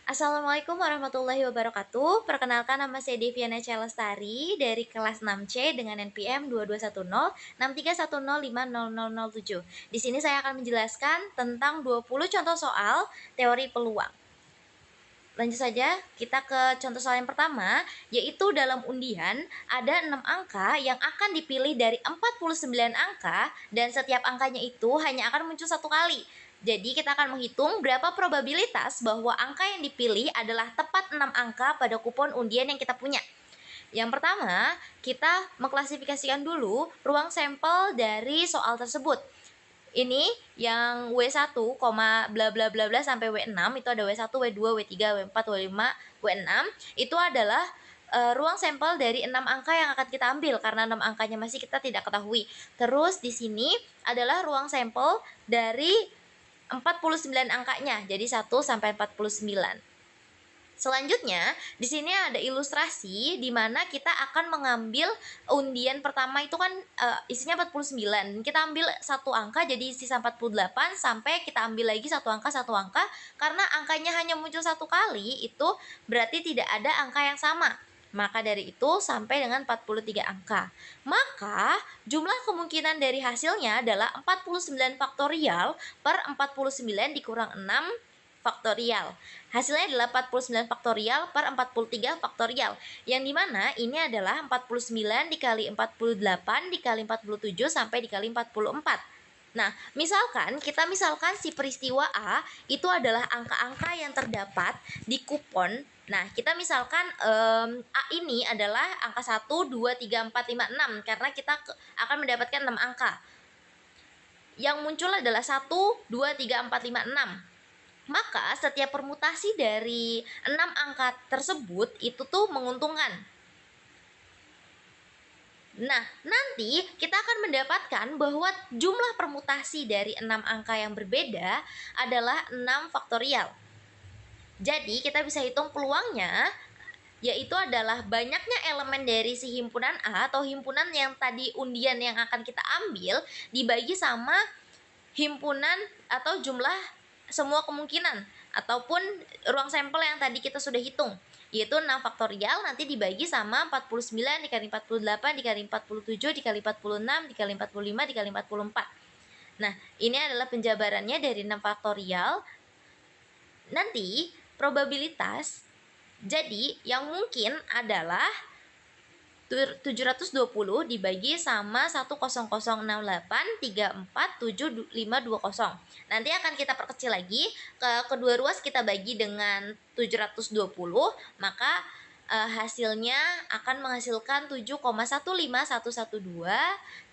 Assalamualaikum warahmatullahi wabarakatuh. Perkenalkan nama saya Deviana Celestari dari kelas 6C dengan NPM 221063105000. Di sini saya akan menjelaskan tentang 20 contoh soal teori peluang. Lanjut saja, kita ke contoh soal yang pertama, yaitu dalam undian ada 6 angka yang akan dipilih dari 49 angka dan setiap angkanya itu hanya akan muncul satu kali. Jadi kita akan menghitung berapa probabilitas bahwa angka yang dipilih adalah tepat 6 angka pada kupon undian yang kita punya. Yang pertama, kita mengklasifikasikan dulu ruang sampel dari soal tersebut. Ini yang W1, bla bla bla bla sampai W6 itu ada W1, W2, W3, W4, W5, W6 itu adalah ruang sampel dari 6 angka yang akan kita ambil karena 6 angkanya masih kita tidak ketahui. Terus di sini adalah ruang sampel dari 49 angkanya. Jadi 1 sampai 49. Selanjutnya, di sini ada ilustrasi di mana kita akan mengambil undian pertama itu kan isinya 49. Kita ambil satu angka jadi sisa 48 sampai kita ambil lagi satu angka karena angkanya hanya muncul satu kali itu berarti tidak ada angka yang sama. Maka dari itu sampai dengan 43 angka. Maka jumlah kemungkinan dari hasilnya adalah 49 faktorial per 49 dikurang 6 faktorial. Hasilnya adalah 49 faktorial per 43 faktorial. Yang dimana ini adalah 49 dikali 48 dikali 47 sampai dikali 44. Nah, misalkan si peristiwa A itu adalah angka-angka yang terdapat di kupon. Nah, kita misalkan A ini adalah angka 1, 2, 3, 4, 5, 6 karena kita akan mendapatkan 6 angka. Yang muncul adalah 1, 2, 3, 4, 5, 6. Maka setiap permutasi dari 6 angka tersebut itu tuh menguntungkan. Nah, nanti kita akan mendapatkan bahwa jumlah permutasi dari 6 angka yang berbeda adalah 6 faktorial. Jadi, kita bisa hitung peluangnya, yaitu adalah banyaknya elemen dari si himpunan A atau himpunan yang tadi undian yang akan kita ambil dibagi sama himpunan atau jumlah semua kemungkinan ataupun ruang sampel yang tadi kita sudah hitung, yaitu 6 faktorial nanti dibagi sama 49 dikali 48 dikali 47 dikali 46 dikali 45 dikali 44. Nah, ini adalah penjabarannya dari 6 faktorial. Nanti probabilitas jadi yang mungkin adalah 720 dibagi sama 10068347520. Nanti akan kita perkecil lagi, kedua ruas kita bagi dengan 720, maka hasilnya akan menghasilkan 7,15112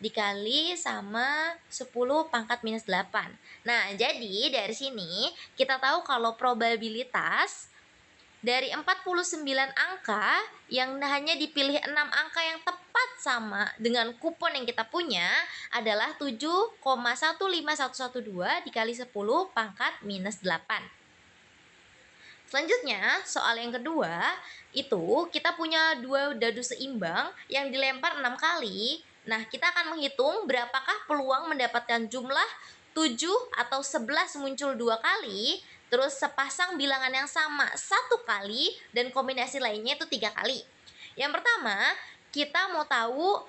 dikali sama 10 pangkat minus 8. Nah, jadi dari sini kita tahu kalau probabilitas dari 49 angka yang hanya dipilih 6 angka yang tepat sama dengan kupon yang kita punya adalah 7,15112 dikali 10 pangkat minus 8. Selanjutnya, soal yang kedua, itu kita punya dua dadu seimbang yang dilempar 6 kali. Nah, kita akan menghitung berapakah peluang mendapatkan jumlah 7 atau 11 muncul 2 kali, terus sepasang bilangan yang sama 1 kali, dan kombinasi lainnya itu 3 kali. Yang pertama, kita mau tahu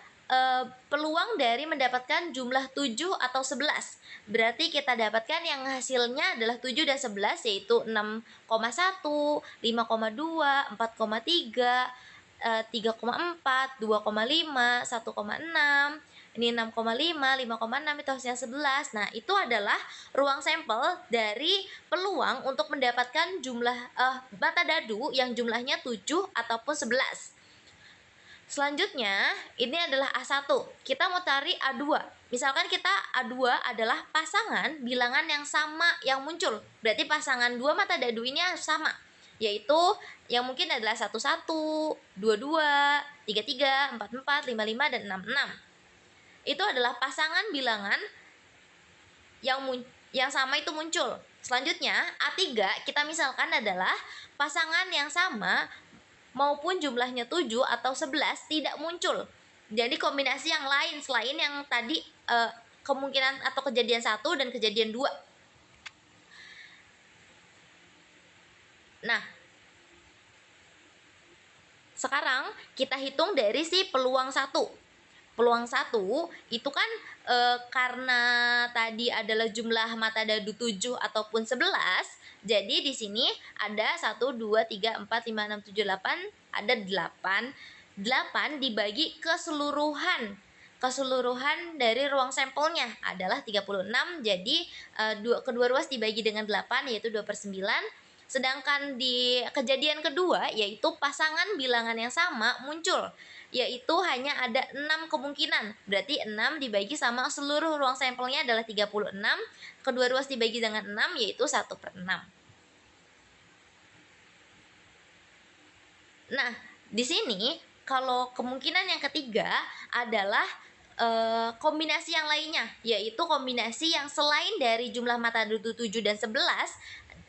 peluang dari mendapatkan jumlah 7 atau 11. Berarti kita dapatkan yang hasilnya adalah 7 dan 11, yaitu 6,1, 5,2, 4,3, 3,4, 2,5, 1,6. Ini 6,5, 5,6 itu hasilnya 11. Nah, itu adalah ruang sampel dari peluang untuk mendapatkan jumlah mata dadu yang jumlahnya 7 ataupun 11. Selanjutnya, ini adalah A1. Kita mau cari A2. Misalkan kita A2 adalah pasangan bilangan yang sama yang muncul. Berarti pasangan dua mata dadu ini harus sama. Yaitu yang mungkin adalah 11, 22, 33, 44, 55, dan 66. Itu adalah pasangan bilangan yang sama itu muncul. Selanjutnya, A3 kita misalkan adalah pasangan yang sama maupun jumlahnya 7 atau 11 tidak muncul. Jadi kombinasi yang lain selain yang tadi kemungkinan atau kejadian 1 dan kejadian 2. Nah, sekarang kita hitung dari si peluang 1. Peluang 1 itu kan karena tadi adalah jumlah mata dadu 7 ataupun 11, jadi di sini ada 1, 2, 3, 4, 5, 6, 7, 8, ada 8. 8 dibagi keseluruhan dari ruang sampelnya adalah 36, jadi kedua ruas dibagi dengan 8 yaitu 2/9. Sedangkan di kejadian kedua yaitu pasangan bilangan yang sama muncul, yaitu hanya ada 6 kemungkinan. Berarti 6 dibagi sama seluruh ruang sampelnya adalah 36, kedua ruas dibagi dengan 6 yaitu 1/6. Nah, di sini kalau kemungkinan yang ketiga adalah kombinasi yang lainnya, yaitu kombinasi yang selain dari jumlah mata dadu 7 dan 11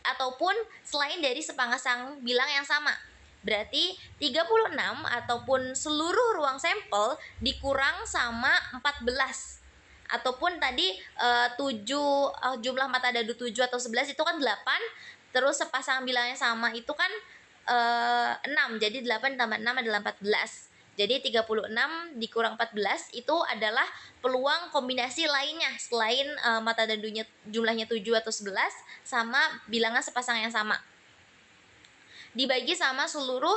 ataupun selain dari sepasang bilang yang sama. Berarti 36 ataupun seluruh ruang sampel dikurang sama 14. Ataupun tadi 7 jumlah mata dadu 7 atau 11 itu kan 8, terus sepasang bilang yang sama itu kan 6. Jadi 8 tambah 6 adalah 14. Jadi 36 dikurang 14 itu adalah peluang kombinasi lainnya selain mata dadunya jumlahnya 7 atau 11 sama bilangan sepasang yang sama. Dibagi sama seluruh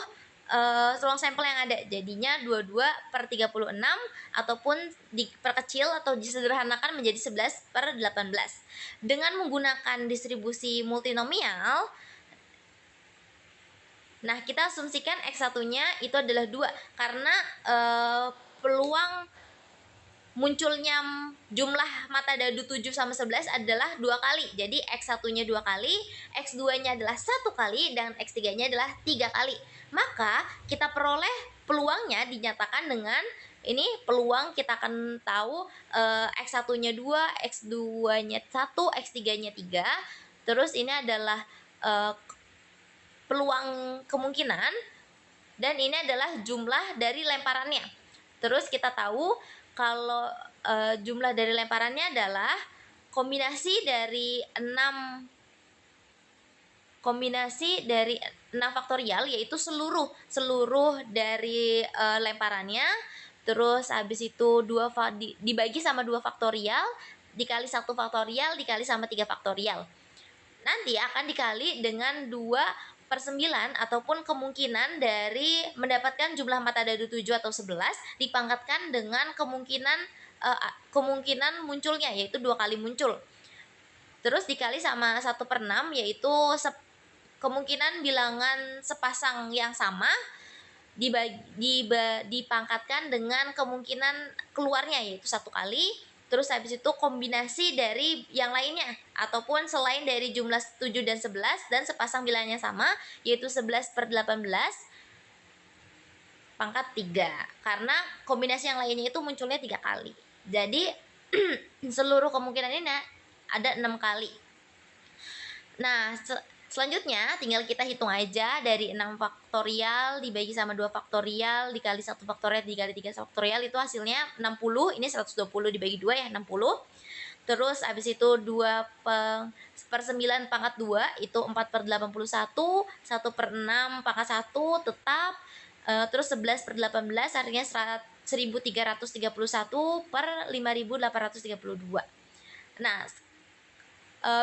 ruang sampel yang ada. Jadinya 22/36 ataupun diperkecil atau disederhanakan menjadi 11/18. Dengan menggunakan distribusi multinomial, nah, kita asumsikan X1-nya itu adalah 2 karena peluang munculnya jumlah mata dadu 7 sama 11 adalah 2 kali. Jadi X1-nya 2 kali, X2-nya adalah 1 kali, dan X3-nya adalah 3 kali. Maka kita peroleh peluangnya dinyatakan dengan ini peluang kita akan tahu X1-nya 2, X2-nya 1, X3-nya 3. Terus ini adalah peluang kemungkinan, dan ini adalah jumlah dari lemparannya. Terus kita tahu kalau jumlah dari lemparannya adalah kombinasi dari 6 faktorial, yaitu seluruh dari lemparannya. Terus habis itu dibagi sama 2 faktorial dikali 1 faktorial dikali sama 3 faktorial. Nanti akan dikali dengan 2/9 ataupun kemungkinan dari mendapatkan jumlah mata dadu 7 atau 11 dipangkatkan dengan kemungkinan munculnya, yaitu 2 kali muncul. Terus dikali sama 1/6 yaitu kemungkinan bilangan sepasang yang sama dipangkatkan dengan kemungkinan keluarnya, yaitu 1 kali. Terus habis itu kombinasi dari yang lainnya ataupun selain dari jumlah 7 dan 11 dan sepasang bilangnya sama, yaitu 11/18 pangkat 3. Karena kombinasi yang lainnya itu munculnya 3 kali. Jadi seluruh kemungkinan ini ada 6 kali. Nah, selanjutnya tinggal kita hitung aja dari 6 faktorial dibagi sama 2 faktorial dikali 1 faktorial dikali 3 faktorial itu hasilnya 60. Ini 120 dibagi 2 ya, 60. Terus habis itu 2/9 pangkat 2 itu 4/81, 1/6 pangkat 1 tetap. Terus 11/18 artinya 1331/5832. Nah,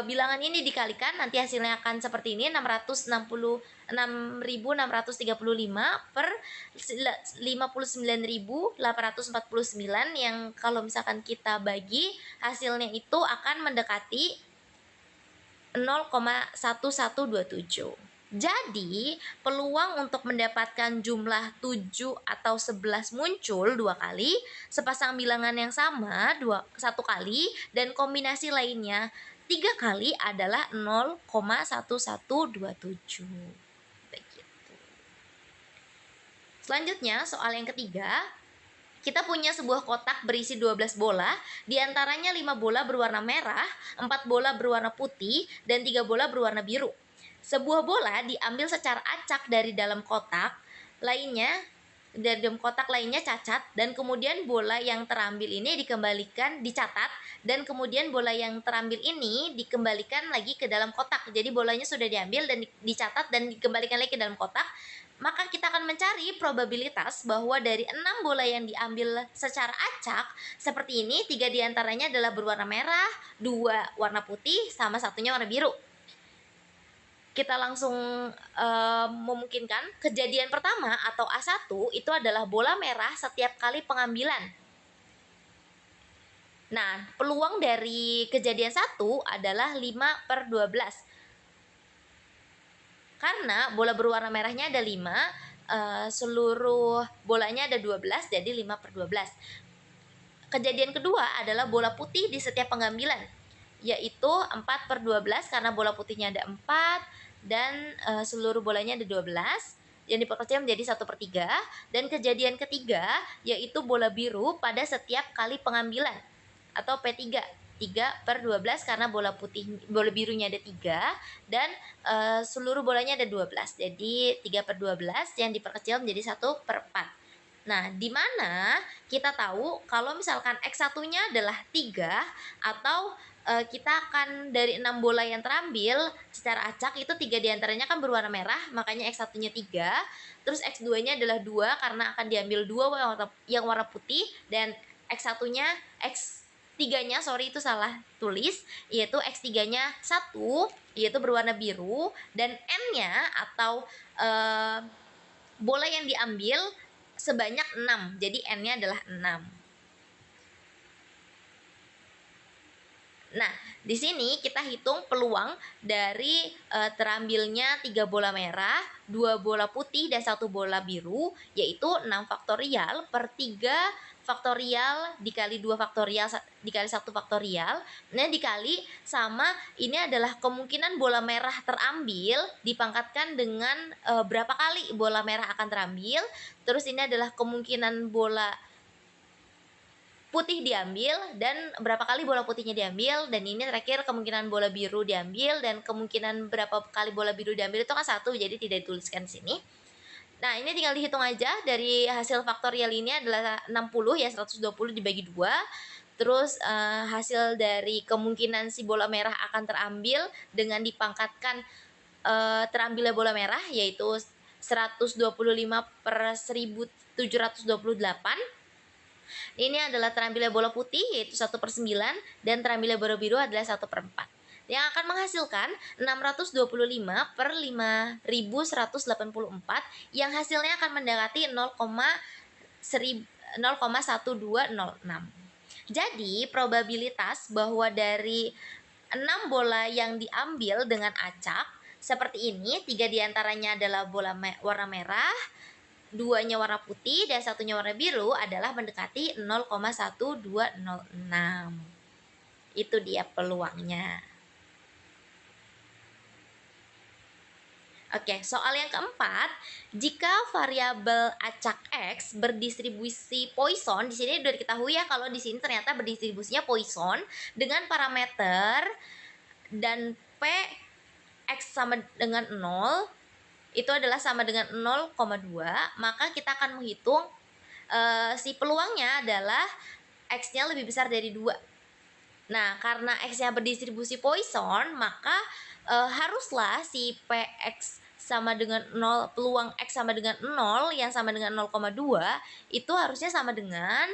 bilangan ini dikalikan nanti hasilnya akan seperti ini, 665.635/59.849, yang kalau misalkan kita bagi hasilnya itu akan mendekati 0,1127. Jadi, peluang untuk mendapatkan jumlah 7 atau 11 muncul 2 kali, sepasang bilangan yang sama 1 kali, dan kombinasi lainnya 3 kali adalah 0,1127. Begitu. Selanjutnya, soal yang ketiga. Kita punya sebuah kotak berisi 12 bola, diantaranya 5 bola berwarna merah, 4 bola berwarna putih, dan 3 bola berwarna biru. Sebuah bola diambil secara acak dari dalam kotak, lainnya dalam kotak lainnya cacat, dan kemudian bola yang terambil ini dicatat, dan kemudian bola yang terambil ini dikembalikan lagi ke dalam kotak. Jadi bolanya sudah diambil dan dicatat dan dikembalikan lagi ke dalam kotak. Maka kita akan mencari probabilitas bahwa dari 6 bola yang diambil secara acak seperti ini, 3 diantaranya adalah berwarna merah, 2 warna putih, sama satunya warna biru. Kita langsung memungkinkan kejadian pertama atau A1 itu adalah bola merah setiap kali pengambilan. Nah, peluang dari kejadian 1 adalah 5/12. Karena bola berwarna merahnya ada 5, seluruh bolanya ada 12, jadi 5/12. Kejadian kedua adalah bola putih di setiap pengambilan, yaitu 4/12 karena bola putihnya ada 4 dan seluruh bolanya ada 12 yang diperkecil menjadi 1/3. Dan kejadian ketiga yaitu bola biru pada setiap kali pengambilan atau P3, 3/12 karena bola birunya ada 3 dan seluruh bolanya ada 12, jadi 3/12 yang diperkecil menjadi 1/4. Nah, di mana kita tahu kalau misalkan X1-nya adalah 3 atau kita akan dari 6 bola yang terambil secara acak itu 3 diantaranya kan berwarna merah, makanya X1-nya 3. Terus X2-nya adalah 2 karena akan diambil 2 yang warna putih, dan X1-nya X3-nya itu salah tulis, yaitu X3-nya 1 yaitu berwarna biru, dan N-nya atau bola yang diambil sebanyak 6. Jadi N-nya adalah 6. Nah, di sini kita hitung peluang dari terambilnya 3 bola merah, 2 bola putih, dan 1 bola biru, yaitu 6 faktorial per 3 faktorial dikali 2 faktorial dikali 1 faktorial. Nah, dikali sama ini adalah kemungkinan bola merah terambil dipangkatkan dengan berapa kali bola merah akan terambil. Terus ini adalah kemungkinan bola putih diambil dan berapa kali bola putihnya diambil, dan ini terakhir kemungkinan bola biru diambil, dan kemungkinan berapa kali bola biru diambil itu kan 1, jadi tidak dituliskan sini. Nah, ini tinggal dihitung aja. Dari hasil faktorial ini adalah 60 ya, 120 dibagi 2. Terus hasil dari kemungkinan si bola merah akan terambil dengan dipangkatkan terambilnya bola merah, yaitu 125/1728. Ini adalah terambilnya bola putih, yaitu 1/9, dan terambilnya bola biru adalah 1/4. Yang akan menghasilkan 625/5184, yang hasilnya akan mendekati 0,1206. Jadi, probabilitas bahwa dari 6 bola yang diambil dengan acak seperti ini, 3 diantaranya adalah bola warna merah, 2-nya warna putih, dan 1-nya warna biru adalah mendekati 0,1206. Itu dia peluangnya. Oke, soal yang keempat, jika variabel acak X berdistribusi Poisson, di sini sudah diketahui ya kalau di sini ternyata berdistribusinya Poisson dengan parameter dan P X sama dengan 0 itu adalah sama dengan 0,2, maka kita akan menghitung si peluangnya adalah X-nya lebih besar dari 2. Nah, karena X-nya berdistribusi Poisson, maka haruslah si PX sama dengan 0, peluang X sama dengan 0 yang sama dengan 0,2 itu harusnya sama dengan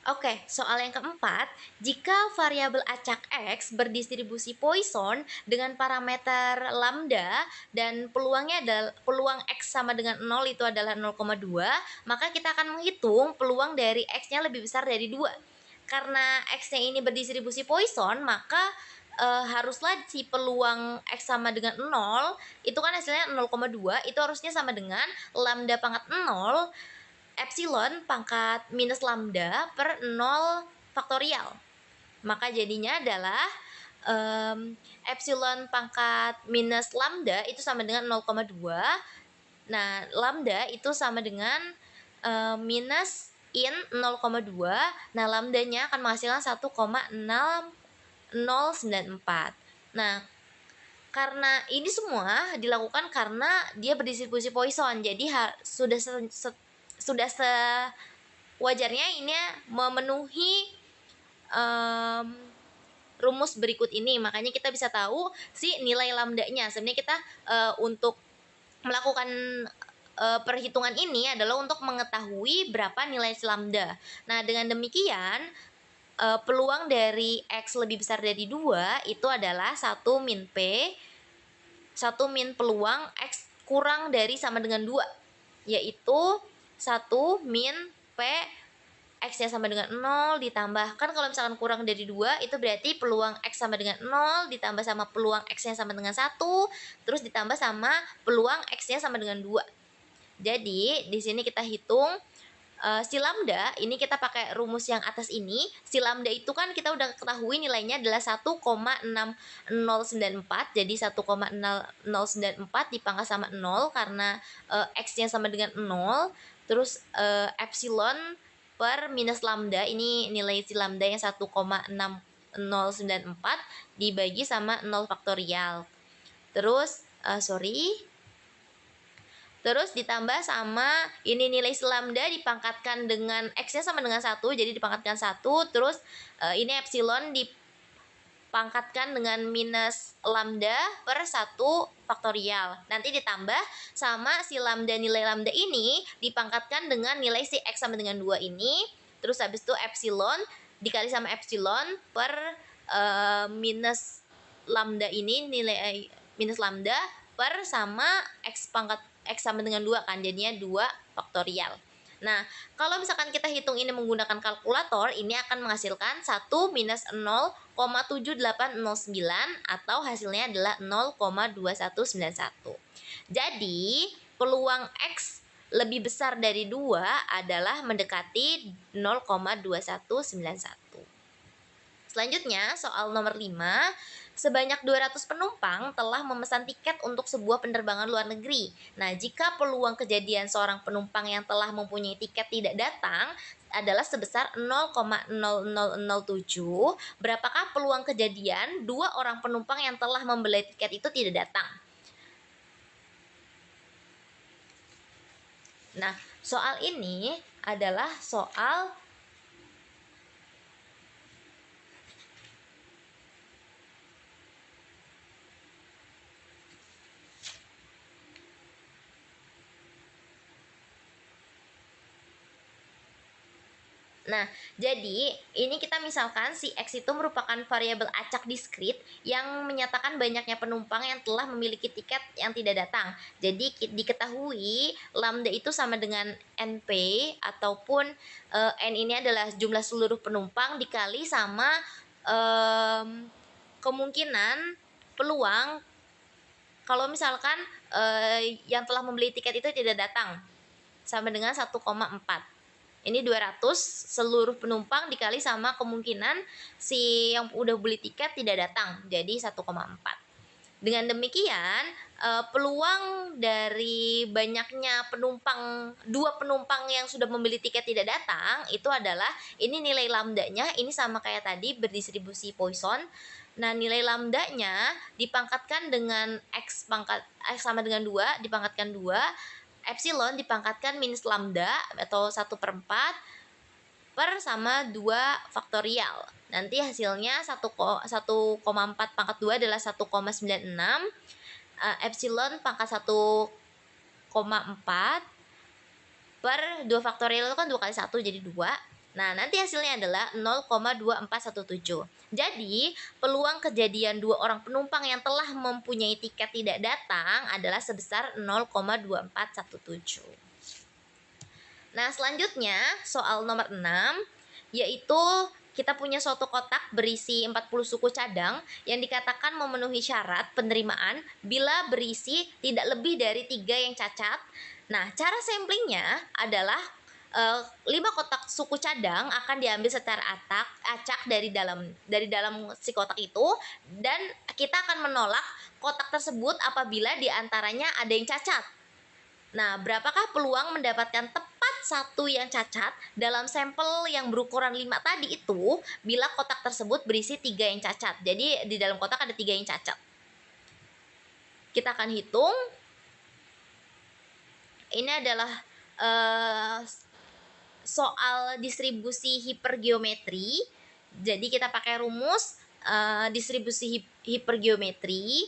Oke, soal yang keempat, jika variabel acak X berdistribusi Poisson dengan parameter lambda dan peluang X sama dengan 0 itu adalah 0,2, maka kita akan menghitung peluang dari X-nya lebih besar dari 2. Karena X-nya ini berdistribusi Poisson, maka haruslah si peluang X sama dengan 0, itu kan hasilnya 0,2, itu harusnya sama dengan lambda pangkat 0 epsilon pangkat minus lambda per 0 faktorial. Maka jadinya adalah epsilon pangkat minus lambda itu sama dengan 0,2. Nah, lambda itu sama dengan minus in 0,2. Nah, lambdanya akan menghasilkan 1,6094. Nah, Karena ini semua dilakukan karena dia berdistribusi Poisson, jadi sudah sewajarnya ini memenuhi rumus berikut ini. Makanya kita bisa tahu si nilai lambdanya. Sebenarnya kita untuk melakukan perhitungan ini adalah untuk mengetahui berapa nilai si lambda. Nah, dengan demikian peluang dari X lebih besar dari 2 itu adalah 1 min P, 1 min peluang X kurang dari sama dengan 2, yaitu 1 min P X-nya sama dengan 0 ditambah, kan kalau misalkan kurang dari 2 itu berarti peluang X sama dengan 0 ditambah sama peluang X-nya sama dengan 1 terus ditambah sama peluang X-nya sama dengan 2. Jadi di sini kita hitung si lambda ini, kita pakai rumus yang atas ini. Si lambda itu kan kita udah ketahui nilainya adalah 1,6094. Jadi 1,0094 dipangkat sama 0 karena X-nya sama dengan 0. Terus epsilon per minus lambda, ini nilai si lambda yang 1,6094 dibagi sama 0 faktorial. Terus terus ditambah sama ini nilai si lambda dipangkatkan dengan X-nya sama dengan 1, jadi dipangkatkan 1. Terus ini epsilon dipangkatkan dengan minus lambda per 1 faktorial. Nanti ditambah sama si lambda, nilai lambda ini dipangkatkan dengan nilai si X sama dengan 2 ini. Terus habis itu epsilon dikali sama epsilon per minus lambda ini, nilai minus lambda per sama X pangkat X sama dengan 2 kan, jadinya 2 faktorial. Nah, kalau misalkan kita hitung ini menggunakan kalkulator, ini akan menghasilkan 1 minus 0,7809 atau hasilnya adalah 0,2191. Jadi, peluang X lebih besar dari 2 adalah mendekati 0,2191. Selanjutnya, soal nomor 5. Sebanyak 200 penumpang telah memesan tiket untuk sebuah penerbangan luar negeri. Nah, jika peluang kejadian seorang penumpang yang telah mempunyai tiket tidak datang adalah sebesar 0,0007, berapakah peluang kejadian 2 orang penumpang yang telah membeli tiket itu tidak datang? Nah, soal ini adalah soal Nah, jadi ini kita misalkan si X itu merupakan variabel acak diskrit yang menyatakan banyaknya penumpang yang telah memiliki tiket yang tidak datang. Jadi diketahui lambda itu sama dengan NP, ataupun N ini adalah jumlah seluruh penumpang dikali sama kemungkinan peluang kalau misalkan yang telah membeli tiket itu tidak datang, sama dengan 1,4. Ini 200 seluruh penumpang dikali sama kemungkinan si yang udah beli tiket tidak datang, jadi 1,4. Dengan demikian, peluang dari banyaknya penumpang, 2 penumpang yang sudah membeli tiket tidak datang itu adalah, ini nilai lambdanya, ini sama kayak tadi berdistribusi Poisson. Nah, nilai lambdanya dipangkatkan dengan X sama dengan 2, dipangkatkan 2, epsilon dipangkatkan minus lambda atau 1/4 per sama 2 faktorial. Nanti hasilnya 1,4 pangkat 2 adalah 1,96. Epsilon pangkat 1,4 per 2 faktorial itu kan 2 kali 1 jadi 2. Nah, nanti hasilnya adalah 0,2417. Jadi, peluang kejadian 2 orang penumpang yang telah mempunyai tiket tidak datang adalah sebesar 0,2417. Nah, selanjutnya soal nomor 6, yaitu kita punya suatu kotak berisi 40 suku cadang yang dikatakan memenuhi syarat penerimaan bila berisi tidak lebih dari 3 yang cacat. Nah, cara samplingnya adalah 5 kotak suku cadang akan diambil secara acak dari dalam si kotak itu, dan kita akan menolak kotak tersebut apabila diantaranya ada yang cacat. Nah, berapakah peluang mendapatkan tepat 1 yang cacat dalam sampel yang berukuran 5 tadi itu bila kotak tersebut berisi 3 yang cacat? Jadi di dalam kotak ada 3 yang cacat. Kita akan hitung. Ini adalah soal distribusi hipergeometri. Jadi kita pakai rumus distribusi hipergeometri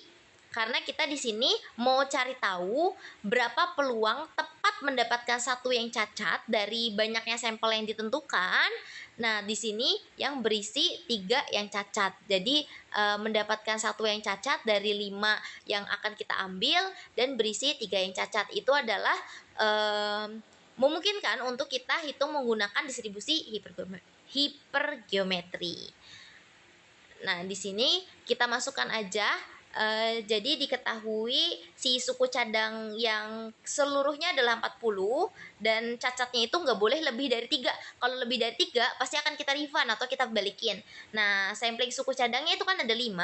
karena kita di sini mau cari tahu berapa peluang tepat mendapatkan satu yang cacat dari banyaknya sampel yang ditentukan. Nah, di sini yang berisi 3 yang cacat. Jadi mendapatkan satu yang cacat dari 5 yang akan kita ambil dan berisi 3 yang cacat itu adalah memungkinkan untuk kita hitung menggunakan distribusi hipergeometri. Nah, di sini kita masukkan aja. Jadi diketahui si suku cadang yang seluruhnya adalah 40 dan cacatnya itu nggak boleh lebih dari 3. Kalau lebih dari 3 pasti akan kita refund atau kita balikin. Nah, sampling suku cadangnya itu kan ada 5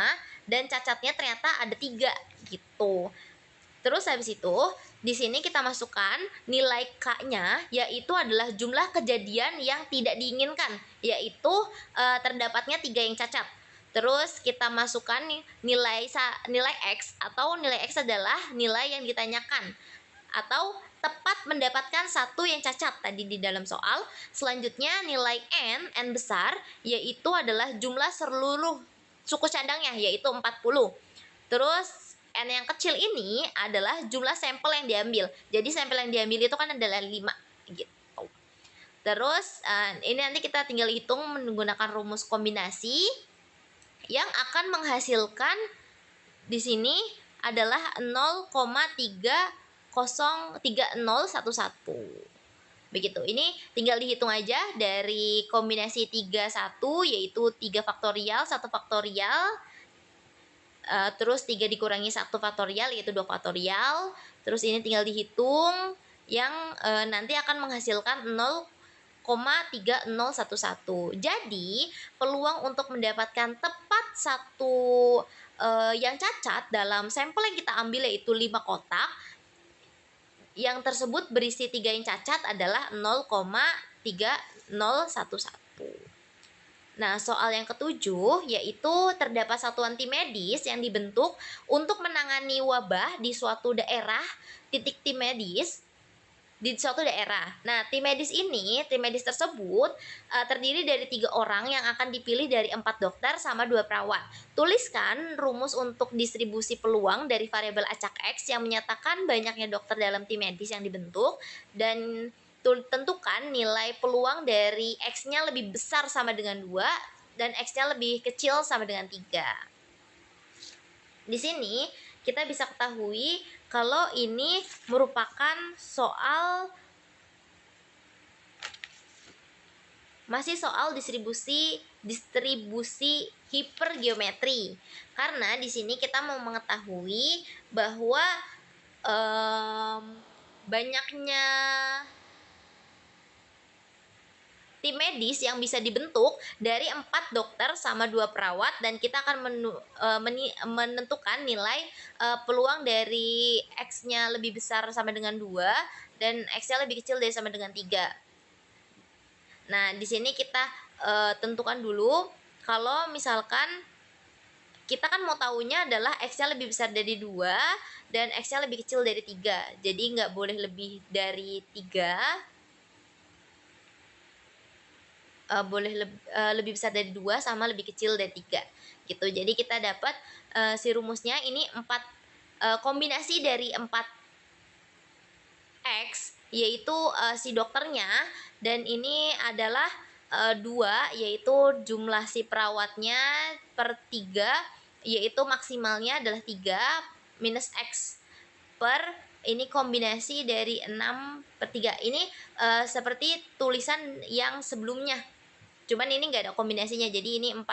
dan cacatnya ternyata ada 3 gitu. Terus habis itu di sini kita masukkan nilai K-nya, yaitu adalah jumlah kejadian yang tidak diinginkan, yaitu terdapatnya 3 yang cacat. Terus kita masukkan nilai X, atau nilai X adalah nilai yang ditanyakan atau tepat mendapatkan satu yang cacat tadi di dalam soal. Selanjutnya nilai N besar, yaitu adalah jumlah seluruh suku cadangnya, yaitu 40. Terus N yang kecil ini adalah jumlah sampel yang diambil. Jadi sampel yang diambil itu kan adalah 5 gitu. Terus ini nanti kita tinggal hitung menggunakan rumus kombinasi yang akan menghasilkan di sini adalah 0,303011. Begitu. Ini tinggal dihitung aja dari kombinasi 31, yaitu 3 faktorial, 1 faktorial, terus 3 dikurangi 1 faktorial, yaitu 2 faktorial. Terus ini tinggal dihitung yang nanti akan menghasilkan 0,3011. Jadi peluang untuk mendapatkan tepat satu yang cacat dalam sampel yang kita ambil, yaitu 5 kotak yang tersebut berisi 3 yang cacat, adalah 0,3011. Nah, soal yang ketujuh yaitu terdapat satuan tim medis yang dibentuk untuk menangani wabah di suatu daerah, titik tim medis di suatu daerah. Nah, tim medis tersebut terdiri dari 3 orang yang akan dipilih dari 4 dokter sama 2 perawat. Tuliskan rumus untuk distribusi peluang dari variabel acak X yang menyatakan banyaknya dokter dalam tim medis yang dibentuk, dan tentukan nilai peluang dari X-nya lebih besar sama dengan 2 dan X-nya lebih kecil sama dengan 3. Di sini kita bisa ketahui kalau ini merupakan masih soal distribusi hipergeometri. Karena di sini kita mau mengetahui bahwa banyaknya tim medis yang bisa dibentuk dari 4 dokter sama 2 perawat, dan kita akan menentukan nilai peluang dari X-nya lebih besar sama dengan 2 dan X-nya lebih kecil dari sama dengan 3. Nah, di sini kita tentukan dulu kalau misalkan kita kan mau tahunya adalah X-nya lebih besar dari 2 dan X-nya lebih kecil dari 3. Jadi nggak boleh lebih dari 3. Boleh lebih besar dari 2 sama lebih kecil dari 3 gitu. Jadi kita dapat si rumusnya ini 4 kombinasi dari 4 X, yaitu si dokternya, dan ini adalah 2, yaitu jumlah si perawatnya per 3, yaitu maksimalnya adalah 3 minus X per ini kombinasi dari 6/3. Ini seperti tulisan yang sebelumnya, cuman ini nggak ada kombinasinya, jadi ini 4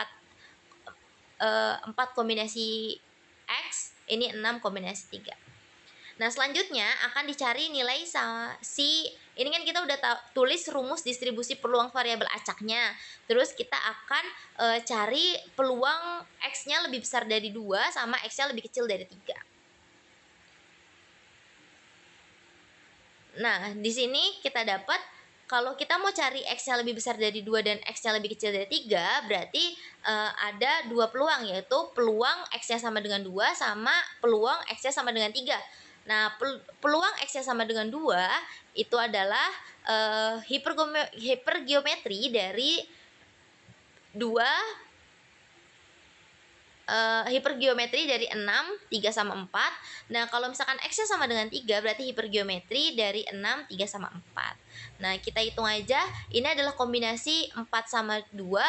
kombinasi X, ini 6 kombinasi 3. Nah, selanjutnya akan dicari nilai ini kan kita udah tulis rumus distribusi peluang variabel acaknya. Terus kita akan cari peluang X-nya lebih besar dari 2 sama X-nya lebih kecil dari 3. Nah, di sini kita dapat Kalau kita mau cari X-nya lebih besar dari 2 dan X-nya lebih kecil dari 3, berarti ada dua peluang, yaitu peluang X-nya sama dengan 2 sama peluang X-nya sama dengan 3. Nah, peluang X-nya sama dengan 2 itu adalah hipergeometri dari 2 hipergeometri dari 6, 3 sama 4. Nah, kalau misalkan X-nya sama dengan 3, berarti hipergeometri dari 6, 3 sama 4. Nah, kita hitung aja, ini adalah kombinasi 4 sama 2,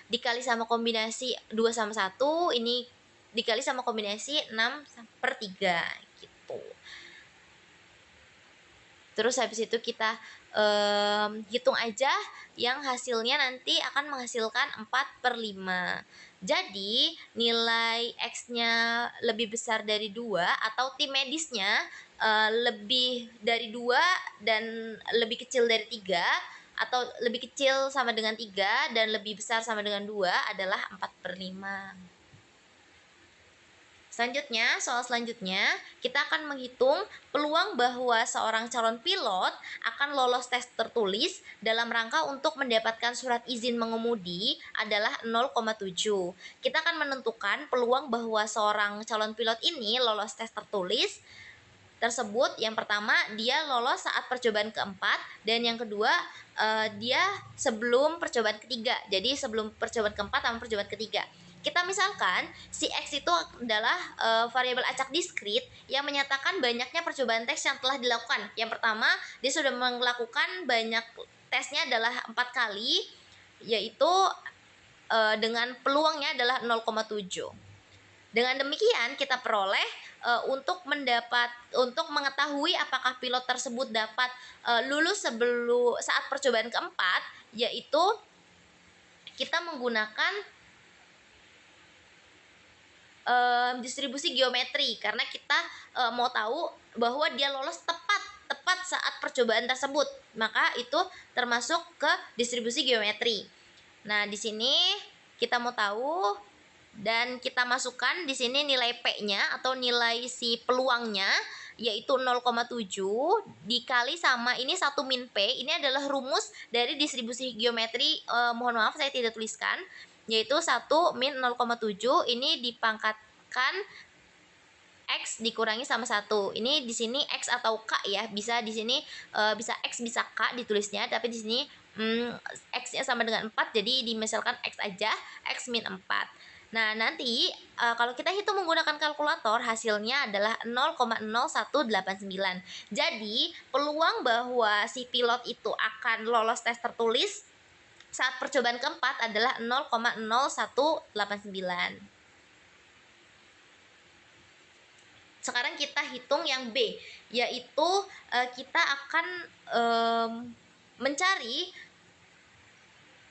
dikali sama kombinasi 2 sama 1, ini dikali sama kombinasi 6/3, gitu. Terus habis itu kita hitung aja yang hasilnya nanti akan menghasilkan 4/5. Jadi nilai X-nya lebih besar dari 2 atau tim medisnya lebih dari 2 dan lebih kecil dari 3, atau lebih kecil sama dengan 3 dan lebih besar sama dengan 2 adalah 4/5. Selanjutnya, soal selanjutnya, kita akan menghitung peluang bahwa seorang calon pilot akan lolos tes tertulis dalam rangka untuk mendapatkan surat izin mengemudi adalah 0,7. Kita akan menentukan peluang bahwa seorang calon pilot ini lolos tes tertulis tersebut. Yang pertama, dia lolos saat percobaan keempat, dan yang kedua, dia sebelum percobaan ketiga. Jadi sebelum percobaan keempat sama percobaan ketiga. Kita misalkan si X itu adalah variabel acak diskrit yang menyatakan banyaknya percobaan tes yang telah dilakukan. Yang pertama, dia sudah melakukan banyak tesnya adalah 4 kali, yaitu dengan peluangnya adalah 0,7. Dengan demikian kita peroleh untuk mengetahui apakah pilot tersebut dapat lulus sebelum saat percobaan keempat, yaitu kita menggunakan distribusi geometri, karena kita mau tahu bahwa dia lolos tepat saat percobaan tersebut, maka itu termasuk ke distribusi geometri. Nah, di sini kita mau tahu dan kita masukkan di sini nilai P-nya atau nilai si peluangnya, yaitu 0,7 dikali sama ini 1 min P. Ini adalah rumus dari distribusi geometri, mohon maaf saya tidak tuliskan, yaitu 1 min 0,7 ini dipangkatkan X dikurangi sama 1. Ini di sini X atau K ya, bisa di sini bisa X bisa K ditulisnya, tapi di sini X-nya sama dengan 4, jadi dimisalkan X aja, X min 4. Nah, nanti kalau kita hitung menggunakan kalkulator, hasilnya adalah 0,0189. Jadi, peluang bahwa si pilot itu akan lolos tes tertulis saat percobaan keempat adalah 0,0189. Sekarang kita hitung yang B, yaitu kita akan mencari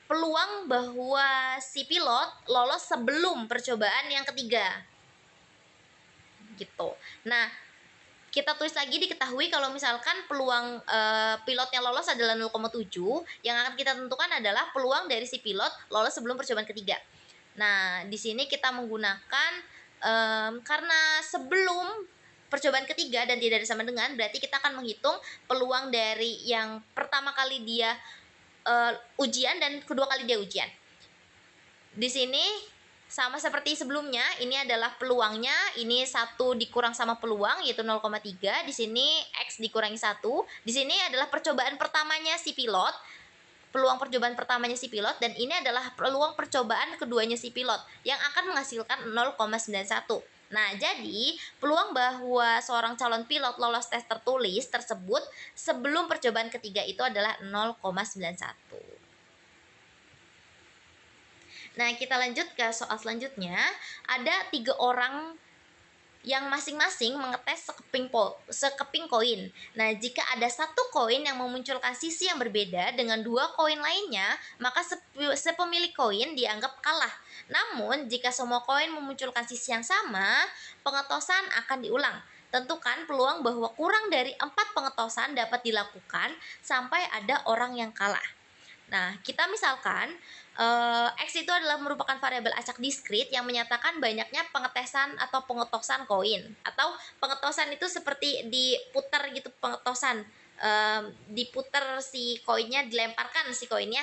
peluang bahwa si pilot lolos sebelum percobaan yang ketiga, gitu. Nah, kita tulis lagi, diketahui kalau misalkan peluang pilotnya lolos adalah 0,7, yang akan kita tentukan adalah peluang dari si pilot lolos sebelum percobaan ketiga. Nah, di sini kita menggunakan karena sebelum percobaan ketiga dan tidak ada sama dengan, berarti kita akan menghitung peluang dari yang pertama kali dia ujian dan kedua kali dia ujian. Di sini sama seperti sebelumnya, ini adalah peluangnya, ini 1 dikurang sama peluang yaitu 0,3, di sini X dikurangi 1. Di sini adalah percobaan pertamanya si pilot, peluang percobaan pertamanya si pilot, dan ini adalah peluang percobaan keduanya si pilot yang akan menghasilkan 0,91. Nah, jadi peluang bahwa seorang calon pilot lolos tes tertulis tersebut sebelum percobaan ketiga itu adalah 0,91. Nah, kita lanjut ke soal selanjutnya. Ada 3 orang yang masing-masing mengetes sekeping koin. Nah, jika ada 1 koin yang memunculkan sisi yang berbeda dengan 2 koin lainnya, maka sepemilik koin dianggap kalah. Namun, jika semua koin memunculkan sisi yang sama, pengetosan akan diulang. Tentukan peluang bahwa kurang dari 4 pengetosan dapat dilakukan sampai ada orang yang kalah. Nah, kita misalkan X itu adalah merupakan variabel acak diskrit yang menyatakan banyaknya pengetesan atau pengetosan koin. Atau pengetosan itu seperti diputar gitu, pengetosan. diputer si koinnya, dilemparkan si koinnya.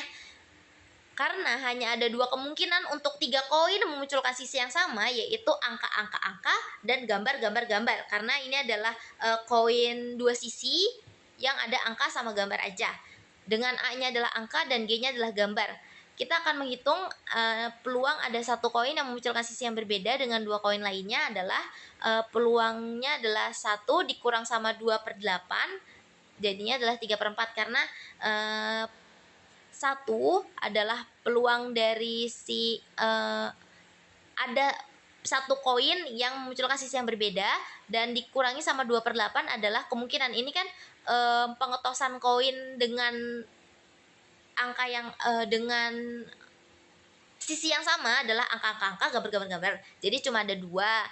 Karena hanya ada dua kemungkinan untuk 3 koin memunculkan sisi yang sama, yaitu angka-angka-angka dan gambar-gambar-gambar. Karena ini adalah koin dua sisi yang ada angka sama gambar aja. Dengan A-nya adalah angka dan G-nya adalah gambar. Kita akan menghitung peluang ada 1 koin yang memunculkan sisi yang berbeda dengan 2 koin lainnya adalah peluangnya adalah 1 dikurang sama 2/8, jadinya adalah 3/4, karena 1 adalah peluang dari si ada 1 koin yang memunculkan sisi yang berbeda, dan dikurangi sama 2/8 adalah kemungkinan. Ini kan pengetosan koin dengan angka yang dengan sisi yang sama adalah angka-angka, gambar-gambar. Jadi cuma ada 2.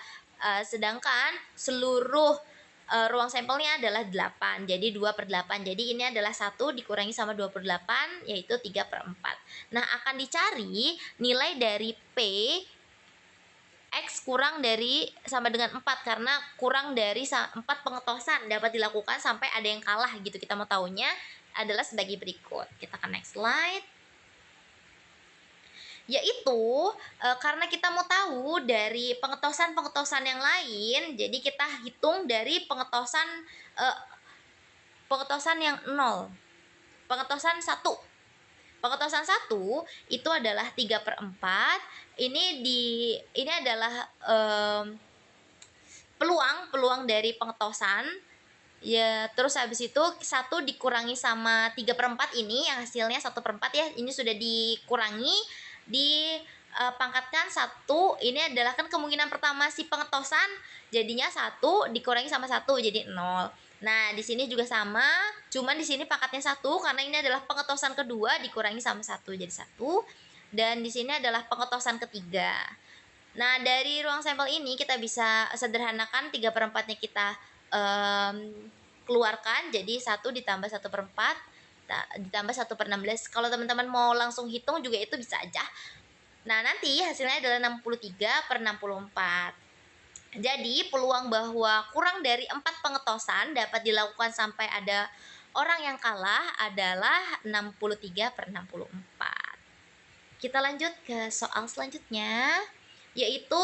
Sedangkan seluruh ruang sampelnya adalah 8. Jadi 2/8. Jadi ini adalah 1 dikurangi sama 2/8, yaitu 3/4. Nah, akan dicari nilai dari P X kurang dari sama dengan 4, karena kurang dari 4 pengetosan dapat dilakukan sampai ada yang kalah gitu. Kita mau tahunya adalah sebagai berikut. Kita akan next slide. Yaitu karena kita mau tahu dari pengetosan-pengetosan yang lain, jadi kita hitung dari pengetosan yang 0. Pengetosan 1. Pengetosan 1 itu adalah 3/4. Ini adalah peluang dari pengetosan. Ya, terus habis itu 1 dikurangi sama 3/4 ini yang hasilnya 1/4 ya. Ini sudah dikurangi, dipangkatkan 1. Ini adalah kan kemungkinan pertama si pengetosan, jadinya 1 dikurangi sama 1 jadi 0. Nah, di sini juga sama, cuman di sini pangkatnya 1 karena ini adalah pengetosan kedua dikurangi sama 1 jadi 1. Dan di sini adalah pengetosan ketiga. Nah, dari ruang sampel ini kita bisa sederhanakan 3/4-nya kita keluarkan, jadi 1 ditambah 1/4 ditambah 1/16. Kalau teman-teman mau langsung hitung juga itu bisa aja. Nah, nanti hasilnya adalah 63/64. Jadi peluang bahwa kurang dari 4 pengetosan dapat dilakukan sampai ada orang yang kalah adalah 63/64. Kita lanjut ke soal selanjutnya, yaitu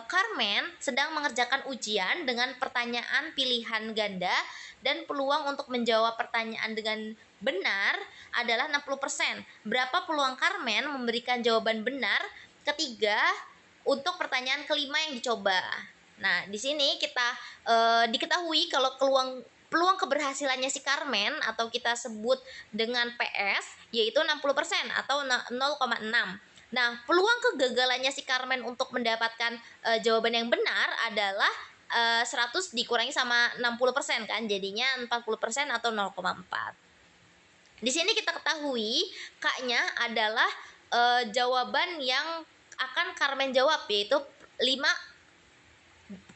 Carmen sedang mengerjakan ujian dengan pertanyaan pilihan ganda dan peluang untuk menjawab pertanyaan dengan benar adalah 60%. Berapa peluang Carmen memberikan jawaban benar ketiga untuk pertanyaan kelima yang dicoba? Nah, di sini kita diketahui kalau peluang keberhasilannya si Carmen atau kita sebut dengan PS yaitu 60% atau 0,6. Nah, peluang kegagalannya si Carmen untuk mendapatkan jawaban yang benar adalah 100 dikurangi sama 60% kan, jadinya 40% atau 0,4. Di sini kita ketahui K-nya adalah jawaban yang akan Carmen jawab, yaitu 5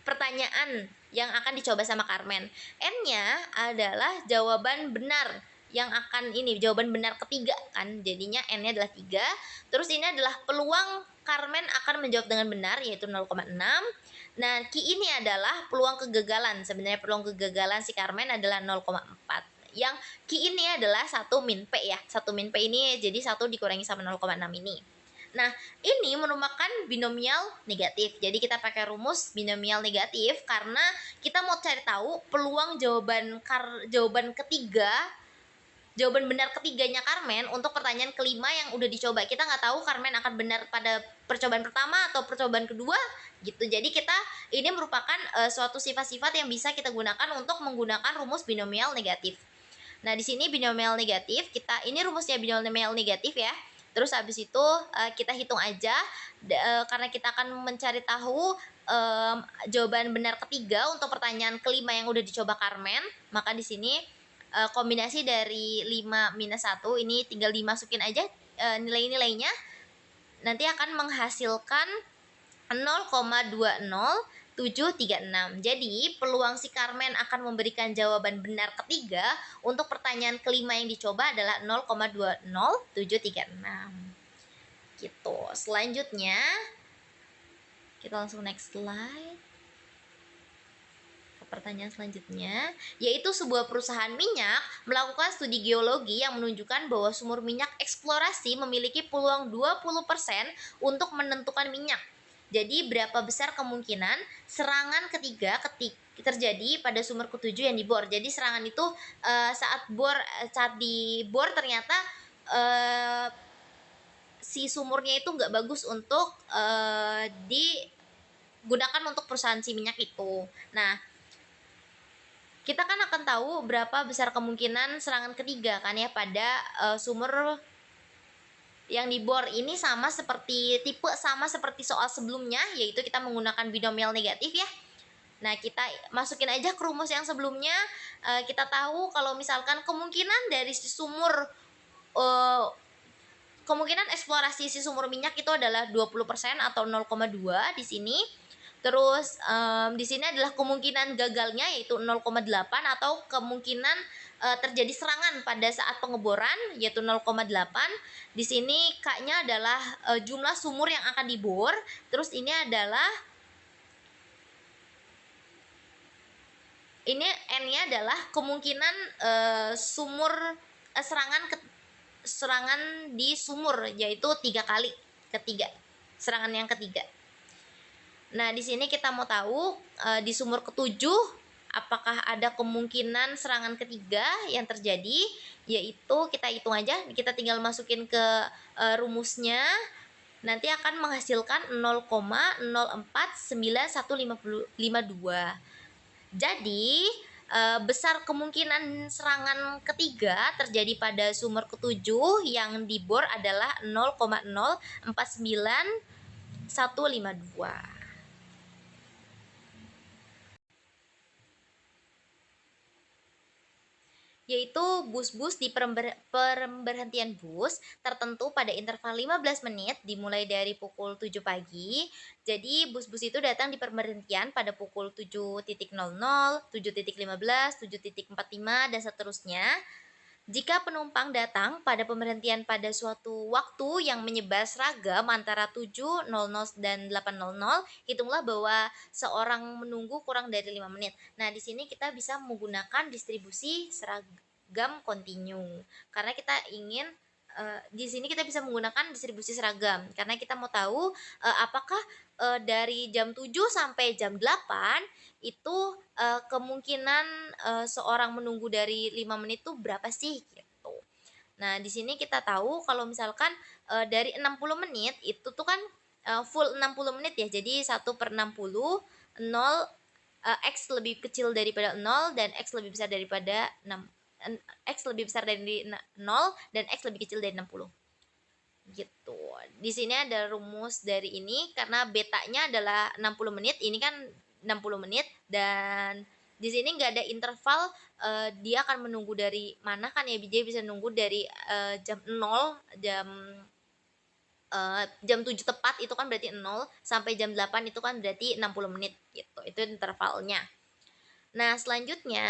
pertanyaan yang akan dicoba sama Carmen. N-nya adalah jawaban benar yang akan jawaban benar ketiga kan, jadinya N-nya adalah 3. Terus ini adalah peluang Carmen akan menjawab dengan benar yaitu 0,6. Nah, Q ini adalah peluang kegagalan. Sebenarnya peluang kegagalan si Carmen adalah 0,4. Yang Q ini adalah 1 min P ya. 1 min P ini jadi 1 dikurangi sama 0,6 ini. Nah, ini merupakan binomial negatif. Jadi kita pakai rumus binomial negatif karena kita mau cari tahu peluang jawaban benar ketiganya Carmen untuk pertanyaan kelima yang udah dicoba. Kita nggak tahu Carmen akan benar pada percobaan pertama atau percobaan kedua gitu. Jadi ini merupakan suatu sifat-sifat yang bisa kita gunakan untuk menggunakan rumus binomial negatif. Nah, di sini binomial negatif, ini rumusnya binomial negatif ya. Terus habis itu kita hitung aja karena kita akan mencari tahu jawaban benar ketiga untuk pertanyaan kelima yang udah dicoba Carmen. Maka di sini kombinasi dari 5 minus 1 ini tinggal dimasukin aja nilai-nilainya. Nanti akan menghasilkan 0,20736. Jadi peluang si Carmen akan memberikan jawaban benar ketiga untuk pertanyaan kelima yang dicoba adalah 0,20736. Gitu. Selanjutnya kita langsung next slide. pertanyaan selanjutnya, yaitu sebuah perusahaan minyak melakukan studi geologi yang menunjukkan bahwa sumur minyak eksplorasi memiliki peluang 20% untuk menentukan minyak. Jadi berapa besar kemungkinan serangan ketiga terjadi pada sumur ketujuh yang dibor. Jadi serangan itu saat dibor ternyata si sumurnya itu nggak bagus untuk digunakan untuk perusahaan si minyak itu. Nah, kita kan akan tahu berapa besar kemungkinan serangan ketiga kan ya pada sumur yang dibor ini sama seperti soal sebelumnya, yaitu kita menggunakan binomial negatif ya. Nah, kita masukin aja ke rumus yang sebelumnya. Kita tahu kalau misalkan kemungkinan dari si sumur kemungkinan eksplorasi si sumur minyak itu adalah 20% atau 0,2 di sini. Terus di sini adalah kemungkinan gagalnya yaitu 0,8 atau kemungkinan terjadi serangan pada saat pengeboran yaitu 0,8. Di sini K-nya adalah jumlah sumur yang akan dibor. Terus ini adalah N-nya adalah kemungkinan serangan di sumur yaitu 3 kali serangan yang ketiga. Nah, di sini kita mau tahu di sumur ketujuh apakah ada kemungkinan serangan ketiga yang terjadi, yaitu kita hitung aja, kita tinggal masukin ke rumusnya, nanti akan menghasilkan 0,049152. Jadi besar kemungkinan serangan ketiga terjadi pada sumur ketujuh yang dibor adalah 0,049152. Yaitu bus-bus di pemberhentian bus tertentu pada interval 15 menit dimulai dari pukul 7 pagi. Jadi bus-bus itu datang di pemberhentian pada pukul 7.00, 7.15, 7.45 dan seterusnya. Jika penumpang datang pada pemberhentian pada suatu waktu yang menyebar seragam antara 7.00 dan 8.00, hitunglah bahwa seorang menunggu kurang dari 5 menit. Nah, di sini kita bisa menggunakan distribusi seragam kontinu. Karena kita ingin di sini kita bisa menggunakan distribusi seragam karena kita mau tahu apakah dari jam 7 sampai jam 8 itu kemungkinan seorang menunggu dari 5 menit itu berapa sih gitu. Nah, di sini kita tahu kalau misalkan dari 60 menit itu tuh kan full 60 menit ya. Jadi 1/60 0 X lebih kecil daripada 0 dan X lebih besar daripada 6. X lebih besar dari 0 dan X lebih kecil dari 60 gitu. Di sini ada rumus dari ini karena betanya adalah 60 menit, ini kan 60 menit dan di sini nggak ada interval dia akan menunggu dari mana kan ya, dia bisa nunggu dari jam 0 jam 7 tepat itu kan berarti 0 sampai jam 8 itu kan berarti 60 menit gitu. Itu intervalnya. Nah, selanjutnya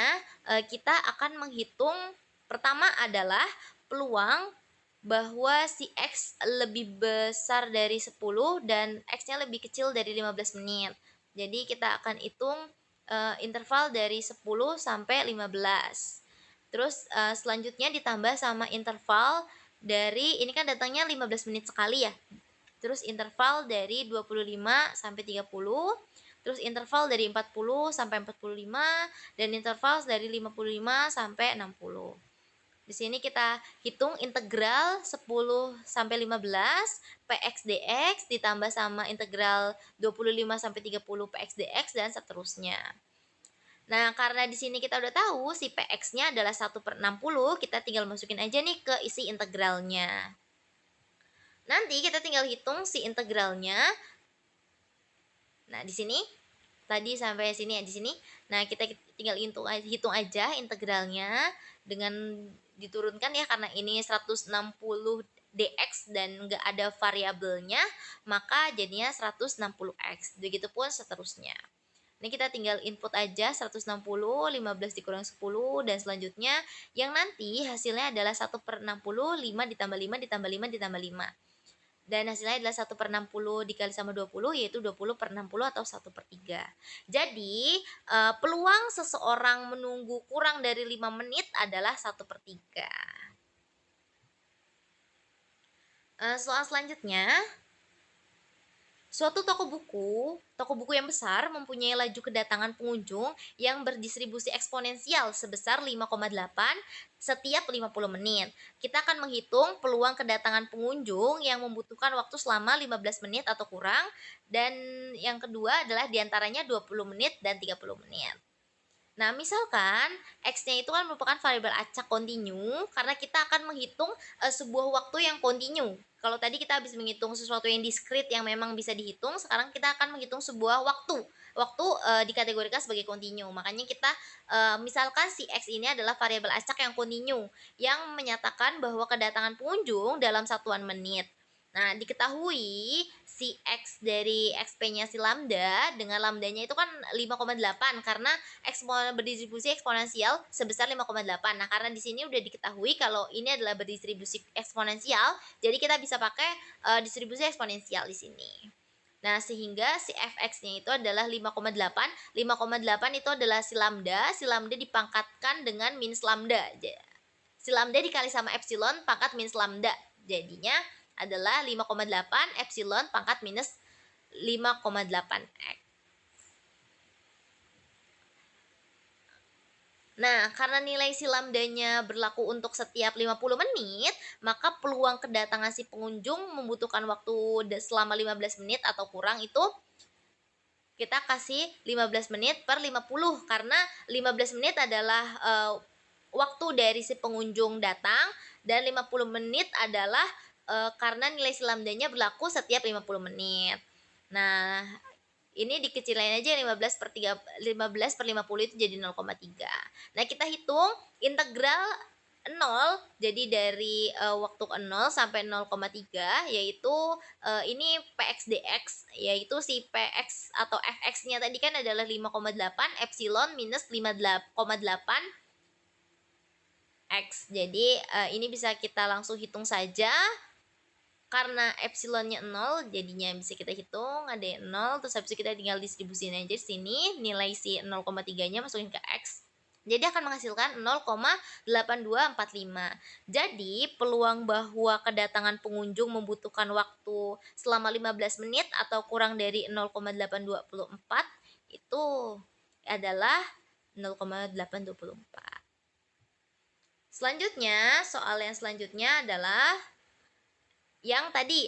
kita akan menghitung pertama adalah peluang bahwa si X lebih besar dari 10 dan X-nya lebih kecil dari 15 menit. Jadi kita akan hitung interval dari 10 sampai 15. Terus selanjutnya ditambah sama interval dari ini kan datangnya 15 menit sekali ya. Terus interval dari 25 sampai 30. Terus interval dari 40 sampai 45 dan interval dari 55 sampai 60. Di sini kita hitung integral 10 sampai 15 Px dx ditambah sama integral 25 sampai 30 Px dx dan seterusnya. Nah, karena di sini kita udah tahu si Px-nya adalah 1/60, kita tinggal masukin aja nih ke isi integralnya. Nanti kita tinggal hitung si integralnya. Nah, di sini tadi sampai sini ya di sini. Nah, kita tinggal hitung aja integralnya dengan diturunkan ya karena ini 160 dx dan enggak ada variabelnya, maka jadinya 160x. Begitupun seterusnya. Ini kita tinggal input aja 160, 15 dikurang 10 dan selanjutnya yang nanti hasilnya adalah 1/60, 5 ditambah 5 ditambah 5 ditambah 5. Dan hasilnya adalah 1/60 dikali sama 20, yaitu 20/60 atau 1/3. Jadi, peluang seseorang menunggu kurang dari 5 menit adalah 1/3. Soal selanjutnya, suatu toko buku yang besar mempunyai laju kedatangan pengunjung yang berdistribusi eksponensial sebesar 5,8 setiap 50 menit. Kita akan menghitung peluang kedatangan pengunjung yang membutuhkan waktu selama 15 menit atau kurang, dan yang kedua adalah diantaranya 20 menit dan 30 menit. Nah, misalkan X-nya itu kan merupakan variabel acak kontinu karena kita akan menghitung sebuah waktu yang kontinu. Kalau tadi kita habis menghitung sesuatu yang diskrit yang memang bisa dihitung, sekarang kita akan menghitung sebuah waktu. Waktu dikategorikan sebagai kontinu. Makanya kita misalkan si X ini adalah variabel acak yang kontinu yang menyatakan bahwa kedatangan pengunjung dalam satuan menit. Nah, diketahui si X dari XP-nya si lambda dengan lambdanya itu kan 5,8 karena berdistribusi eksponensial sebesar 5,8. Nah, karena di sini udah diketahui kalau ini adalah berdistribusi eksponensial, jadi kita bisa pakai distribusi eksponensial di sini. Nah, sehingga si fx-nya itu adalah 5,8. 5,8 itu adalah si lambda dipangkatkan dengan minus lambda. Si lambda dikali sama epsilon pangkat minus lambda. Jadinya adalah 5,8 epsilon pangkat minus 5,8 x. Nah, karena nilai si lambdanya berlaku untuk setiap 50 menit, maka peluang kedatangan si pengunjung membutuhkan waktu selama 15 menit atau kurang itu kita kasih 15 menit per 50 karena 15 menit adalah waktu dari si pengunjung datang dan 50 menit adalah karena nilai si lambdanya berlaku setiap 50 menit. Nah, ini dikecilin aja 15 per 50 itu jadi 0,3. Nah, kita hitung integral 0, jadi dari waktu ke 0 sampai 0,3 yaitu ini px dx, yaitu si px atau fx-nya tadi kan adalah 5,8 epsilon minus 5,8 x. Jadi ini bisa kita langsung hitung saja. Karena epsilonnya 0, jadinya bisa kita hitung ada 0, terus habis itu kita tinggal distribusiin aja di sini, nilai si 0,3-nya masukin ke X. Jadi akan menghasilkan 0,8245. Jadi peluang bahwa kedatangan pengunjung membutuhkan waktu selama 15 menit atau kurang dari 0,824 itu adalah 0,824. Selanjutnya, soal yang selanjutnya adalah yang tadi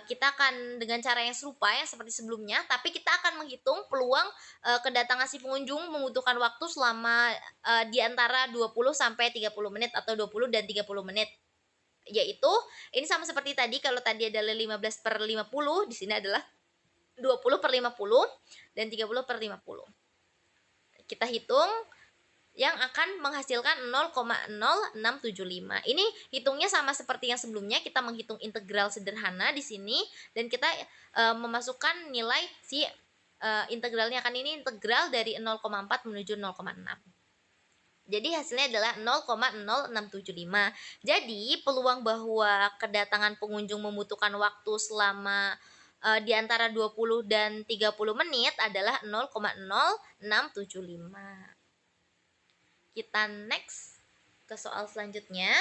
kita akan dengan cara yang serupa yang seperti sebelumnya, tapi kita akan menghitung peluang kedatangan si pengunjung membutuhkan waktu selama di antara 20 sampai 30 menit atau 20 dan 30 menit. Yaitu ini sama seperti tadi, kalau tadi adalah 15 per 50, di sini adalah 20 per 50 dan 30 per 50. Kita hitung yang akan menghasilkan 0,0675. Ini hitungnya sama seperti yang sebelumnya, kita menghitung integral sederhana di sini dan kita memasukkan nilai si integralnya, kan ini integral dari 0,4 menuju 0,6. Jadi hasilnya adalah 0,0675. Jadi peluang bahwa kedatangan pengunjung membutuhkan waktu selama di antara 20 dan 30 menit adalah 0,0675. Kita next ke soal selanjutnya,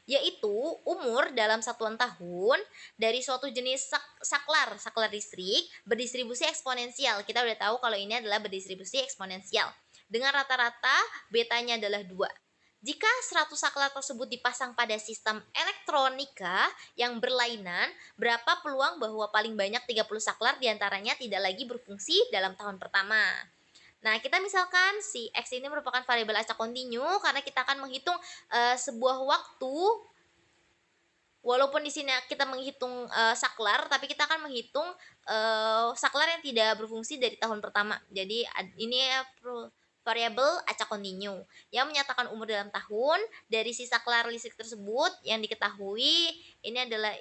yaitu umur dalam satuan tahun dari suatu jenis saklar listrik berdistribusi eksponensial. Kita udah tahu kalau ini adalah berdistribusi eksponensial dengan rata-rata betanya adalah 2. Jika 100 saklar tersebut dipasang pada sistem elektronika yang berlainan, berapa peluang bahwa paling banyak 30 saklar diantaranya tidak lagi berfungsi dalam tahun pertama? Nah, kita misalkan si X ini merupakan variabel acak kontinu karena kita akan menghitung sebuah waktu, walaupun di sini kita menghitung saklar, tapi kita akan menghitung saklar yang tidak berfungsi dari tahun pertama. Jadi ini variabel acak kontinu yang menyatakan umur dalam tahun dari si saklar listrik tersebut yang diketahui ini adalah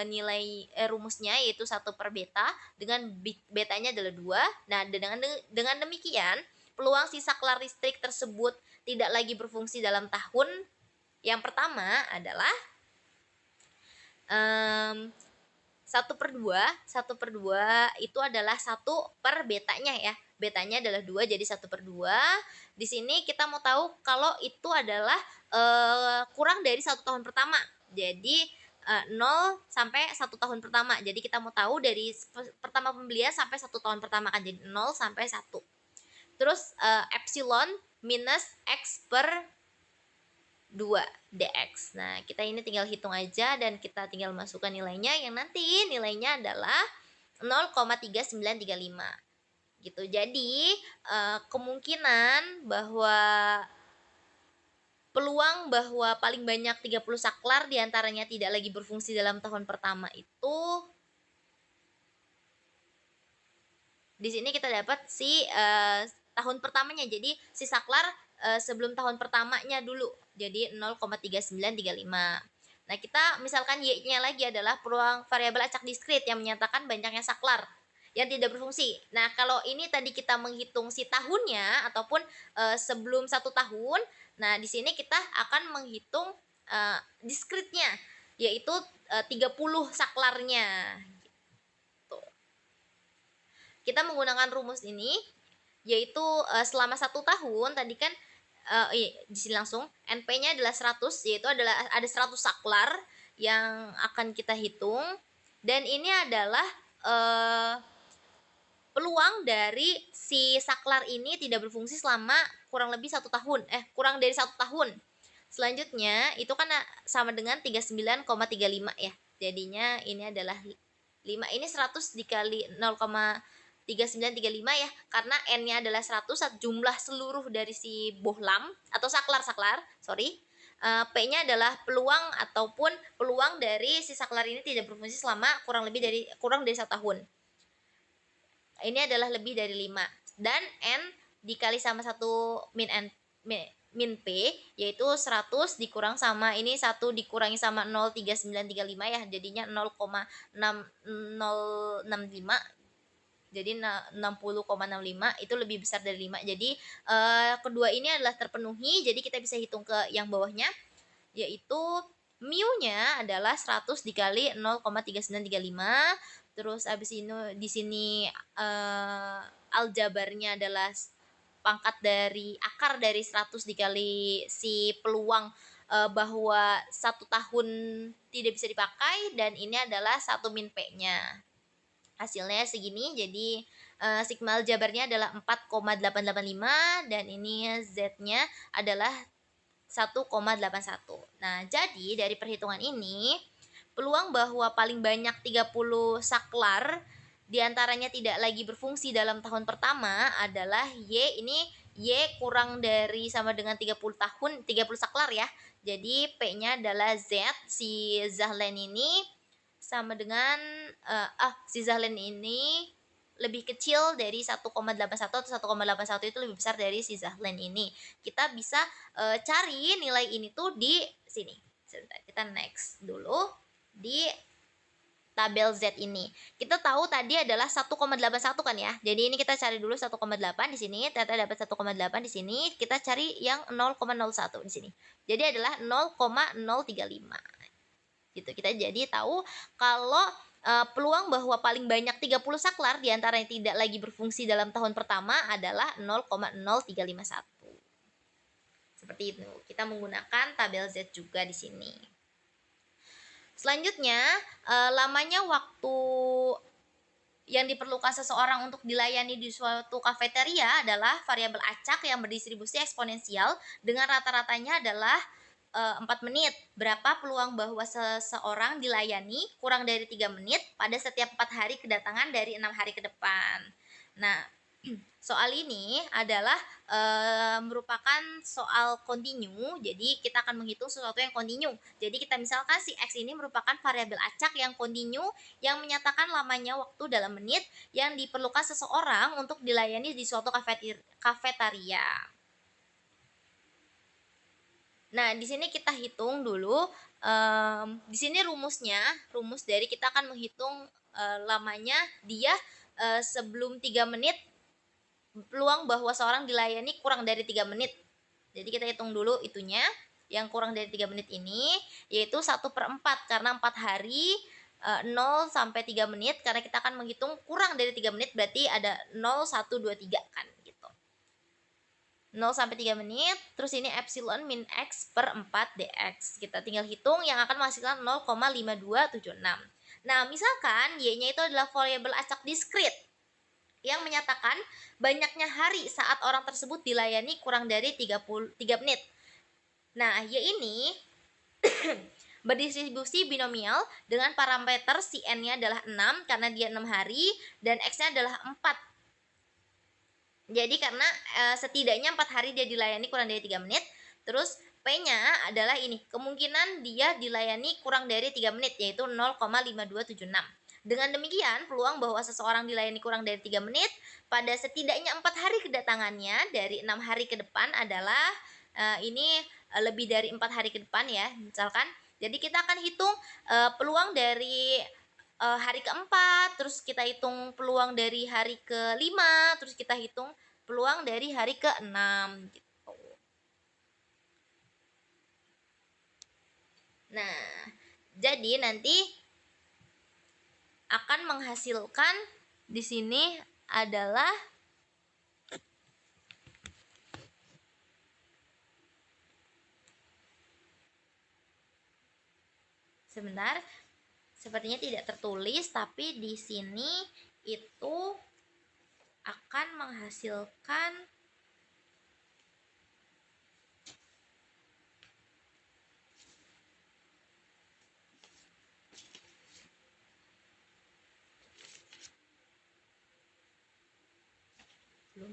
nilai rumusnya yaitu 1 per beta dengan betanya adalah 2. Nah, dengan demikian peluang si saklar listrik tersebut tidak lagi berfungsi dalam tahun yang pertama adalah 1/2 itu adalah 1 per betanya ya. Betanya adalah 2 jadi 1/2. Di sini kita mau tahu kalau itu adalah kurang dari 1 tahun pertama. Jadi 0 sampai 1 tahun pertama. Jadi kita mau tahu dari pertama pembelian sampai 1 tahun pertama kan. Jadi 0 sampai 1. Terus epsilon minus x per 2 dx. Nah, kita ini tinggal hitung aja dan kita tinggal masukkan nilainya yang nanti nilainya adalah 0,3935 gitu. Jadi kemungkinan bahwa peluang bahwa paling banyak 30 saklar diantaranya tidak lagi berfungsi dalam tahun pertama itu di sini kita dapat si tahun pertamanya. Jadi si saklar sebelum tahun pertamanya dulu. Jadi 0,3935. Nah, kita misalkan y-nya lagi adalah peluang variabel acak diskrit yang menyatakan banyaknya saklar yang tidak berfungsi. Nah, kalau ini tadi kita menghitung si tahunnya ataupun sebelum 1 tahun, nah di sini kita akan menghitung diskritnya, yaitu 30 saklarnya. Gitu. Kita menggunakan rumus ini, yaitu selama 1 tahun tadi kan di sini langsung NP-nya adalah 100, yaitu adalah ada 100 saklar yang akan kita hitung, dan ini adalah peluang dari si saklar ini tidak berfungsi selama kurang lebih 1 tahun, kurang dari 1 tahun. Selanjutnya itu kan sama dengan 39,35 ya. Jadinya ini adalah 5, ini 100 dikali 0,3935 ya, karena n-nya adalah 100 jumlah seluruh dari si bohlam atau saklar, sorry. P-nya adalah peluang ataupun peluang dari si saklar ini tidak berfungsi selama kurang dari 1 tahun. Ini adalah lebih dari 5, dan n dikali sama 1 min P, yaitu 100 dikurang sama ini 1 dikurangi sama 0,3935 ya, jadinya 0,6065. Jadi 60,65 itu lebih besar dari 5. Jadi kedua ini adalah terpenuhi. Jadi kita bisa hitung ke yang bawahnya, yaitu mu-nya adalah 100 dikali 0,3935. Terus abis ini di sini aljabarnya adalah pangkat dari akar dari 100 dikali si peluang bahwa 1 tahun tidak bisa dipakai, dan ini adalah 1 min P-nya. Hasilnya segini. Jadi sigma aljabarnya adalah 4,885 dan ini Z-nya adalah 1,81. Nah, jadi dari perhitungan ini peluang bahwa paling banyak 30 saklar diantaranya tidak lagi berfungsi dalam tahun pertama adalah Y. Ini Y kurang dari sama dengan 30 saklar ya. Jadi P-nya adalah Z, si Zahlen ini sama dengan si Zahlen ini lebih kecil dari 1,81 atau 1,81 itu lebih besar dari si Zahlen ini. Kita bisa cari nilai ini tuh di sini. Sebentar, kita next dulu di tabel Z ini. Kita tahu tadi adalah 1,81 kan ya. Jadi ini kita cari dulu 1,8 di sini, ternyata dapat 1,8 di sini. Kita cari yang 0,01 di sini. Jadi adalah 0,035. Gitu. Kita jadi tahu kalau peluang bahwa paling banyak 30 saklar diantara yang tidak lagi berfungsi dalam tahun pertama adalah 0,0351. Seperti itu. Kita menggunakan tabel Z juga di sini. Selanjutnya, lamanya waktu yang diperlukan seseorang untuk dilayani di suatu kafeteria adalah variabel acak yang berdistribusi eksponensial dengan rata-ratanya adalah 4 menit. Berapa peluang bahwa seseorang dilayani kurang dari 3 menit pada setiap 4 hari kedatangan dari 6 hari ke depan. Nah, soal ini adalah merupakan soal kontinu. Jadi kita akan menghitung sesuatu yang kontinu. Jadi kita misalkan si X ini merupakan variabel acak yang kontinu yang menyatakan lamanya waktu dalam menit yang diperlukan seseorang untuk dilayani di suatu kafetaria. Nah, di sini kita hitung dulu. Di sini rumus dari kita akan menghitung lamanya dia sebelum 3 menit, peluang bahwa seorang dilayani kurang dari 3 menit. Jadi kita hitung dulu itunya, yang kurang dari 3 menit ini, yaitu 1/4, karena 4 hari 0 sampai 3 menit, karena kita akan menghitung kurang dari 3 menit, berarti ada 0, 1, 2, 3 kan gitu. 0 sampai 3 menit, terus ini epsilon min x per 4 dx. Kita tinggal hitung yang akan menghasilkan 0,5276. Nah, misalkan y-nya itu adalah variabel acak diskrit yang menyatakan banyaknya hari saat orang tersebut dilayani kurang dari 3 menit. Nah, y ini berdistribusi binomial dengan parameter si n-nya adalah 6 karena dia 6 hari dan x-nya adalah 4. Jadi karena setidaknya 4 hari dia dilayani kurang dari 3 menit, terus P-nya adalah ini, kemungkinan dia dilayani kurang dari 3 menit yaitu 0,5276. Dengan demikian, peluang bahwa seseorang dilayani kurang dari 3 menit pada setidaknya 4 hari kedatangannya dari 6 hari ke depan adalah ini lebih dari 4 hari ke depan ya, misalkan. Jadi kita akan hitung peluang dari hari keempat, terus kita hitung peluang dari hari kelima, terus kita hitung peluang dari hari keenam gitu. Nah, jadi nanti akan menghasilkan di sini adalah sebentar, sepertinya tidak tertulis, tapi di sini itu akan menghasilkan belum.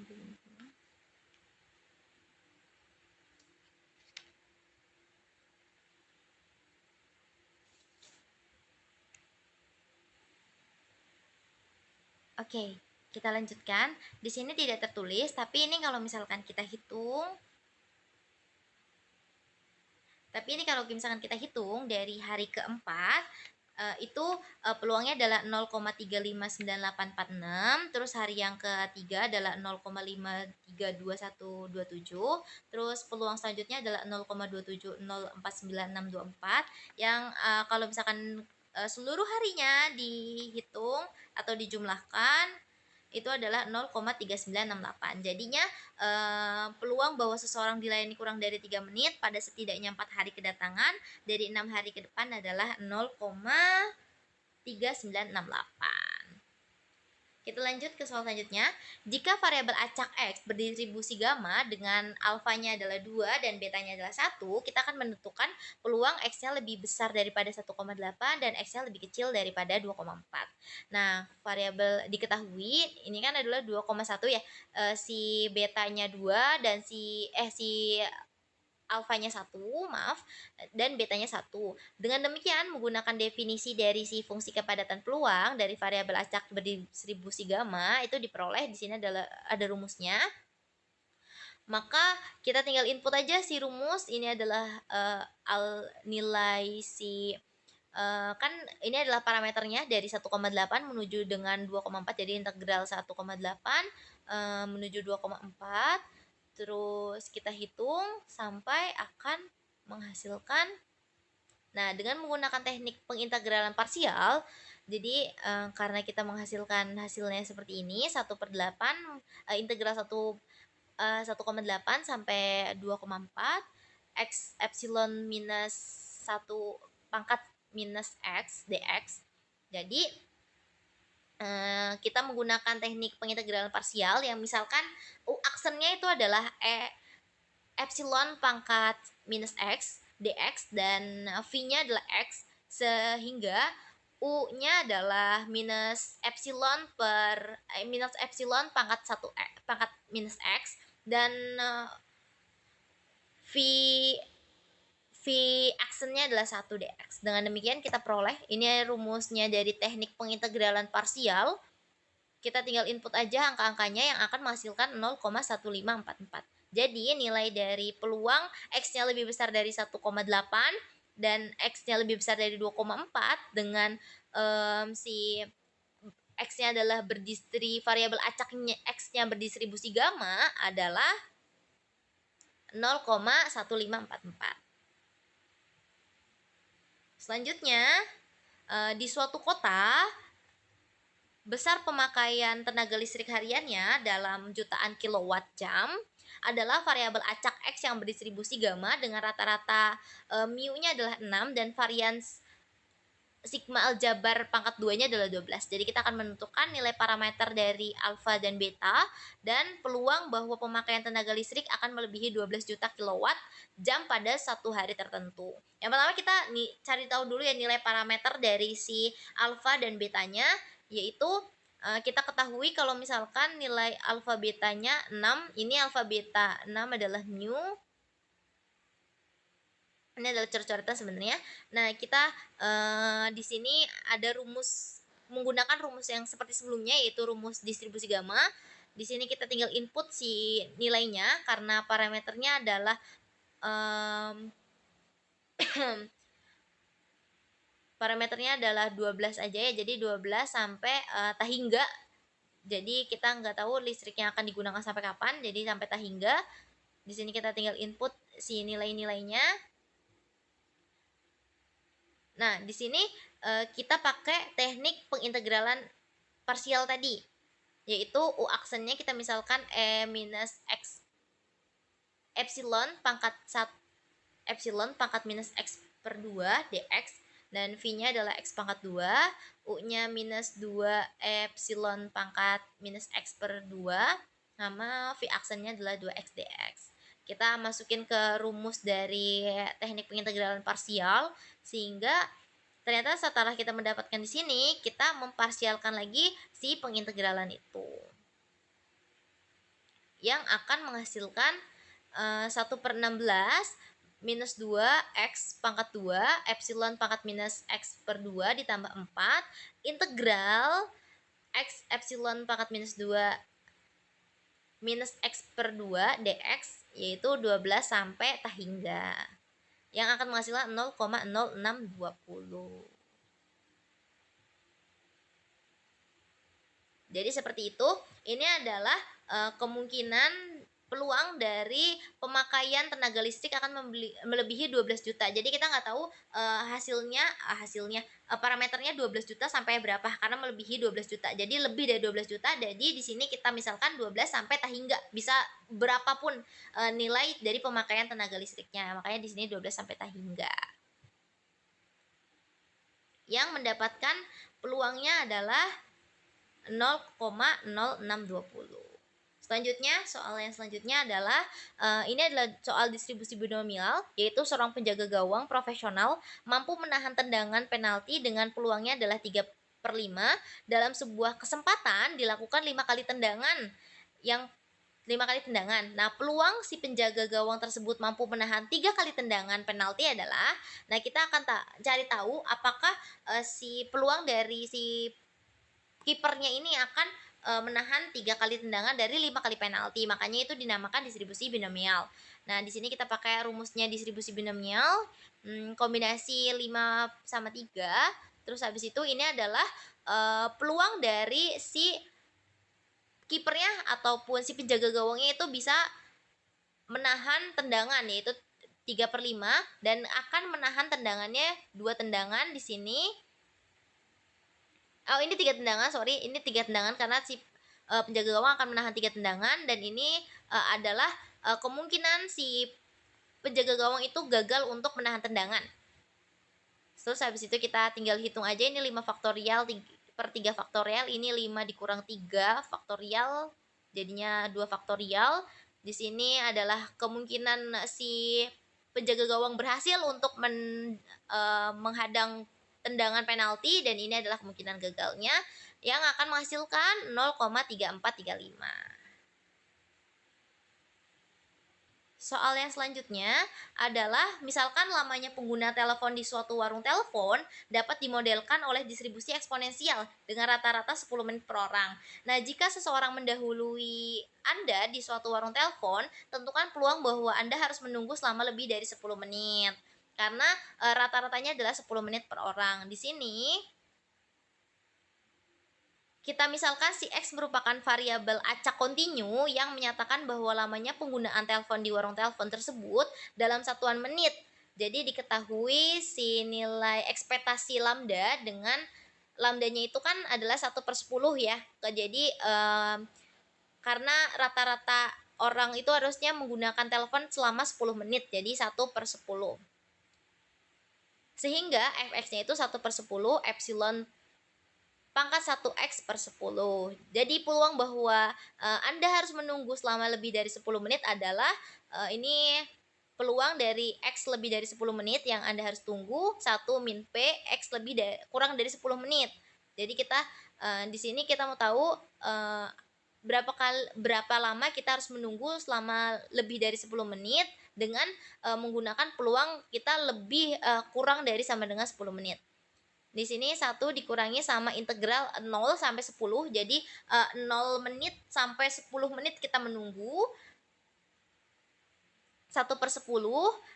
Oke, kita lanjutkan. Di sini tidak tertulis, tapi ini kalau misalkan kita hitung, dari hari keempat, itu peluangnya adalah 0,359846, terus hari yang ketiga adalah 0,532127, terus peluang selanjutnya adalah 0,27049624, yang kalau misalkan seluruh harinya dihitung atau dijumlahkan itu adalah 0,3968. Jadinya peluang bahwa seseorang dilayani kurang dari 3 menit pada setidaknya 4 hari kedatangan dari 6 hari ke depan adalah 0,3968. Kita lanjut ke soal selanjutnya. Jika variabel acak X berdistribusi gamma dengan alfanya adalah 2 dan betanya adalah 1, kita akan menentukan peluang X-nya lebih besar daripada 1,8 dan X-nya lebih kecil daripada 2,4. Nah, variabel diketahui ini kan adalah 2,1 ya. Si betanya 2 dan si alfanya 1, maaf, dan betanya 1. Dengan demikian, menggunakan definisi dari si fungsi kepadatan peluang dari variabel acak berdistribusi gamma itu diperoleh di sini ada rumusnya. Maka kita tinggal input aja si rumus. Ini adalah nilai si kan ini adalah parameternya dari 1,8 menuju dengan 2,4, jadi integral 1,8 menuju 2,4. Terus kita hitung sampai akan menghasilkan, nah dengan menggunakan teknik pengintegralan parsial, jadi karena kita menghasilkan hasilnya seperti ini, 1/8 integral 1,8 sampai 2,4 x epsilon minus 1 pangkat minus x dx. Jadi kita menggunakan teknik pengintegralan parsial yang misalkan aksennya itu adalah epsilon pangkat minus x dx dan v-nya adalah x, sehingga u-nya adalah minus epsilon pangkat 1 pangkat minus x dan v aksennya adalah 1 dx. Dengan demikian kita peroleh, ini rumusnya dari teknik pengintegralan parsial. Kita tinggal input aja angka-angkanya yang akan menghasilkan 0,1544. Jadi nilai dari peluang X-nya lebih besar dari 1,8 dan X-nya lebih besar dari 2,4 dengan si X-nya adalah variabel acaknya X-nya berdistribusi gamma adalah 0,1544. Selanjutnya, Di suatu kota, besar pemakaian tenaga listrik hariannya dalam jutaan kilowatt jam adalah variabel acak X yang berdistribusi gamma dengan rata-rata mu-nya adalah 6 dan varian sigma aljabar pangkat 2-nya adalah 12. Jadi kita akan menentukan nilai parameter dari alfa dan beta dan peluang bahwa pemakaian tenaga listrik akan melebihi 12 juta kilowatt jam pada satu hari tertentu. Yang pertama kita cari tahu dulu ya nilai parameter dari si alfa dan betanya, yaitu kita ketahui kalau misalkan nilai alfa betanya 6, ini alfa beta 6 adalah mu. Ini adalah coret-coretan sebenarnya. Nah, kita di sini ada menggunakan rumus yang seperti sebelumnya, yaitu rumus distribusi gamma. Di sini kita tinggal input si nilainya karena parameternya adalah parameternya adalah 12 aja ya. Jadi 12 sampai tahingga. Jadi kita nggak tahu listriknya akan digunakan sampai kapan. Jadi sampai tahingga. Di sini kita tinggal input si nilai-nilainya. Nah, di sini kita pakai teknik pengintegralan parsial tadi, yaitu U aksennya kita misalkan E minus X epsilon pangkat 1 epsilon pangkat minus X per 2 dx, dan V-nya adalah X pangkat 2, U-nya minus 2 epsilon pangkat minus X per 2, sama V aksennya adalah 2X dx. Kita masukin ke rumus dari teknik pengintegralan parsial, sehingga ternyata setelah kita mendapatkan di sini, kita memparsialkan lagi si pengintegralan itu, yang akan menghasilkan 1/16 minus 2 X pangkat 2 epsilon pangkat minus X per 2 ditambah 4 integral X epsilon pangkat minus 2 minus X per 2 dx, yaitu 12 sampai tahingga, yang akan menghasilkan 0,0620. Jadi seperti itu. Ini adalah kemungkinan peluang dari pemakaian tenaga listrik akan melebihi 12 juta. Jadi kita nggak tahu hasilnya parameternya 12 juta sampai berapa, karena melebihi 12 juta. Jadi lebih dari 12 juta. Jadi di sini kita misalkan 12 sampai tahingga, bisa berapapun nilai dari pemakaian tenaga listriknya. Makanya di sini 12 sampai tahingga. Yang mendapatkan peluangnya adalah 0,0620. Soal yang selanjutnya adalah ini adalah soal distribusi binomial, yaitu seorang penjaga gawang profesional mampu menahan tendangan penalti dengan peluangnya adalah 3/5. Dalam sebuah kesempatan dilakukan 5 kali tendangan yang 5 kali tendangan. Nah, peluang si penjaga gawang tersebut mampu menahan 3 kali tendangan penalti adalah, nah kita akan cari tahu apakah si peluang dari si kipernya ini akan menahan 3 kali tendangan dari 5 kali penalti. Makanya itu dinamakan distribusi binomial. Nah, di sini kita pakai rumusnya distribusi binomial, kombinasi 5 sama 3. Terus habis itu ini adalah peluang dari si kipernya ataupun si penjaga gawangnya itu bisa menahan tendangan, yaitu 3/5, dan akan menahan tendangannya 2 tendangan di sini. Oh, ini 3 tendangan, sorry. Ini 3 tendangan karena si penjaga gawang akan menahan 3 tendangan, dan ini adalah kemungkinan si penjaga gawang itu gagal untuk menahan tendangan. Terus habis itu kita tinggal hitung aja, ini 5 faktorial per 3 faktorial, ini 5 dikurang 3 faktorial, jadinya 2 faktorial. Di sini adalah kemungkinan si penjaga gawang berhasil untuk menghadang tendangan penalti, dan ini adalah kemungkinan gagalnya, yang akan menghasilkan 0,3435. Soal yang selanjutnya adalah misalkan lamanya pengguna telepon di suatu warung telepon dapat dimodelkan oleh distribusi eksponensial dengan rata-rata 10 menit per orang. Nah, jika seseorang mendahului Anda di suatu warung telepon, tentukan peluang bahwa Anda harus menunggu selama lebih dari 10 menit. Karena rata-ratanya adalah 10 menit per orang. Di sini kita misalkan si X merupakan variabel acak kontinu yang menyatakan bahwa lamanya penggunaan telepon di warung telepon tersebut dalam satuan menit Jadi diketahui si nilai ekspektasi lambda dengan lambdanya itu kan adalah 1/10 ya. Jadi karena rata-rata orang itu harusnya menggunakan telepon selama 10 menit, jadi 1/10. Sehingga fx-nya itu 1/10 epsilon pangkat 1x/10. Jadi peluang bahwa Anda harus menunggu selama lebih dari 10 menit adalah ini peluang dari X lebih dari 10 menit yang Anda harus tunggu 1 min P X kurang dari 10 menit. Jadi kita di sini kita mau tahu berapa lama kita harus menunggu selama lebih dari 10 menit dengan menggunakan peluang kita lebih kurang dari sama dengan 10 menit. Di sini 1 dikurangi sama integral 0 sampai 10. Jadi 0 menit sampai 10 menit kita menunggu. 1/10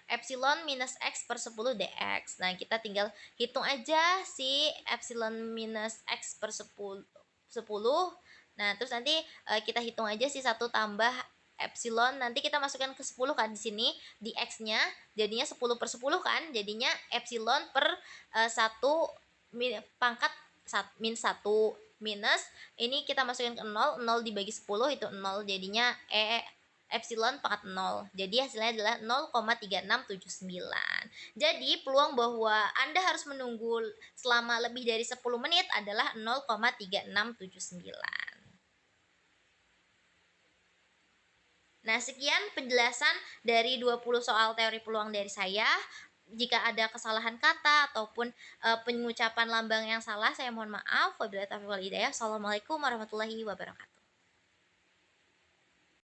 epsilon minus x/10 dx. Nah, kita tinggal hitung aja si epsilon minus x/10. Nah, terus nanti kita hitung aja si 1 tambah epsilon, nanti kita masukkan ke 10 kan di sini, di x-nya jadinya 10/10 kan, jadinya epsilon per 1 pangkat min 1 minus ini kita masukin ke 0, 0 dibagi 10 itu 0, jadinya epsilon pangkat 0. Jadi hasilnya adalah 0,3679. Jadi peluang bahwa Anda harus menunggu selama lebih dari 10 menit adalah 0,3679. Nah, sekian penjelasan dari 20 soal teori peluang dari saya. Jika ada kesalahan kata ataupun pengucapan lambang yang salah, saya mohon maaf. Wabillahi taufiq wal hidayah. Assalamualaikum warahmatullahi wabarakatuh.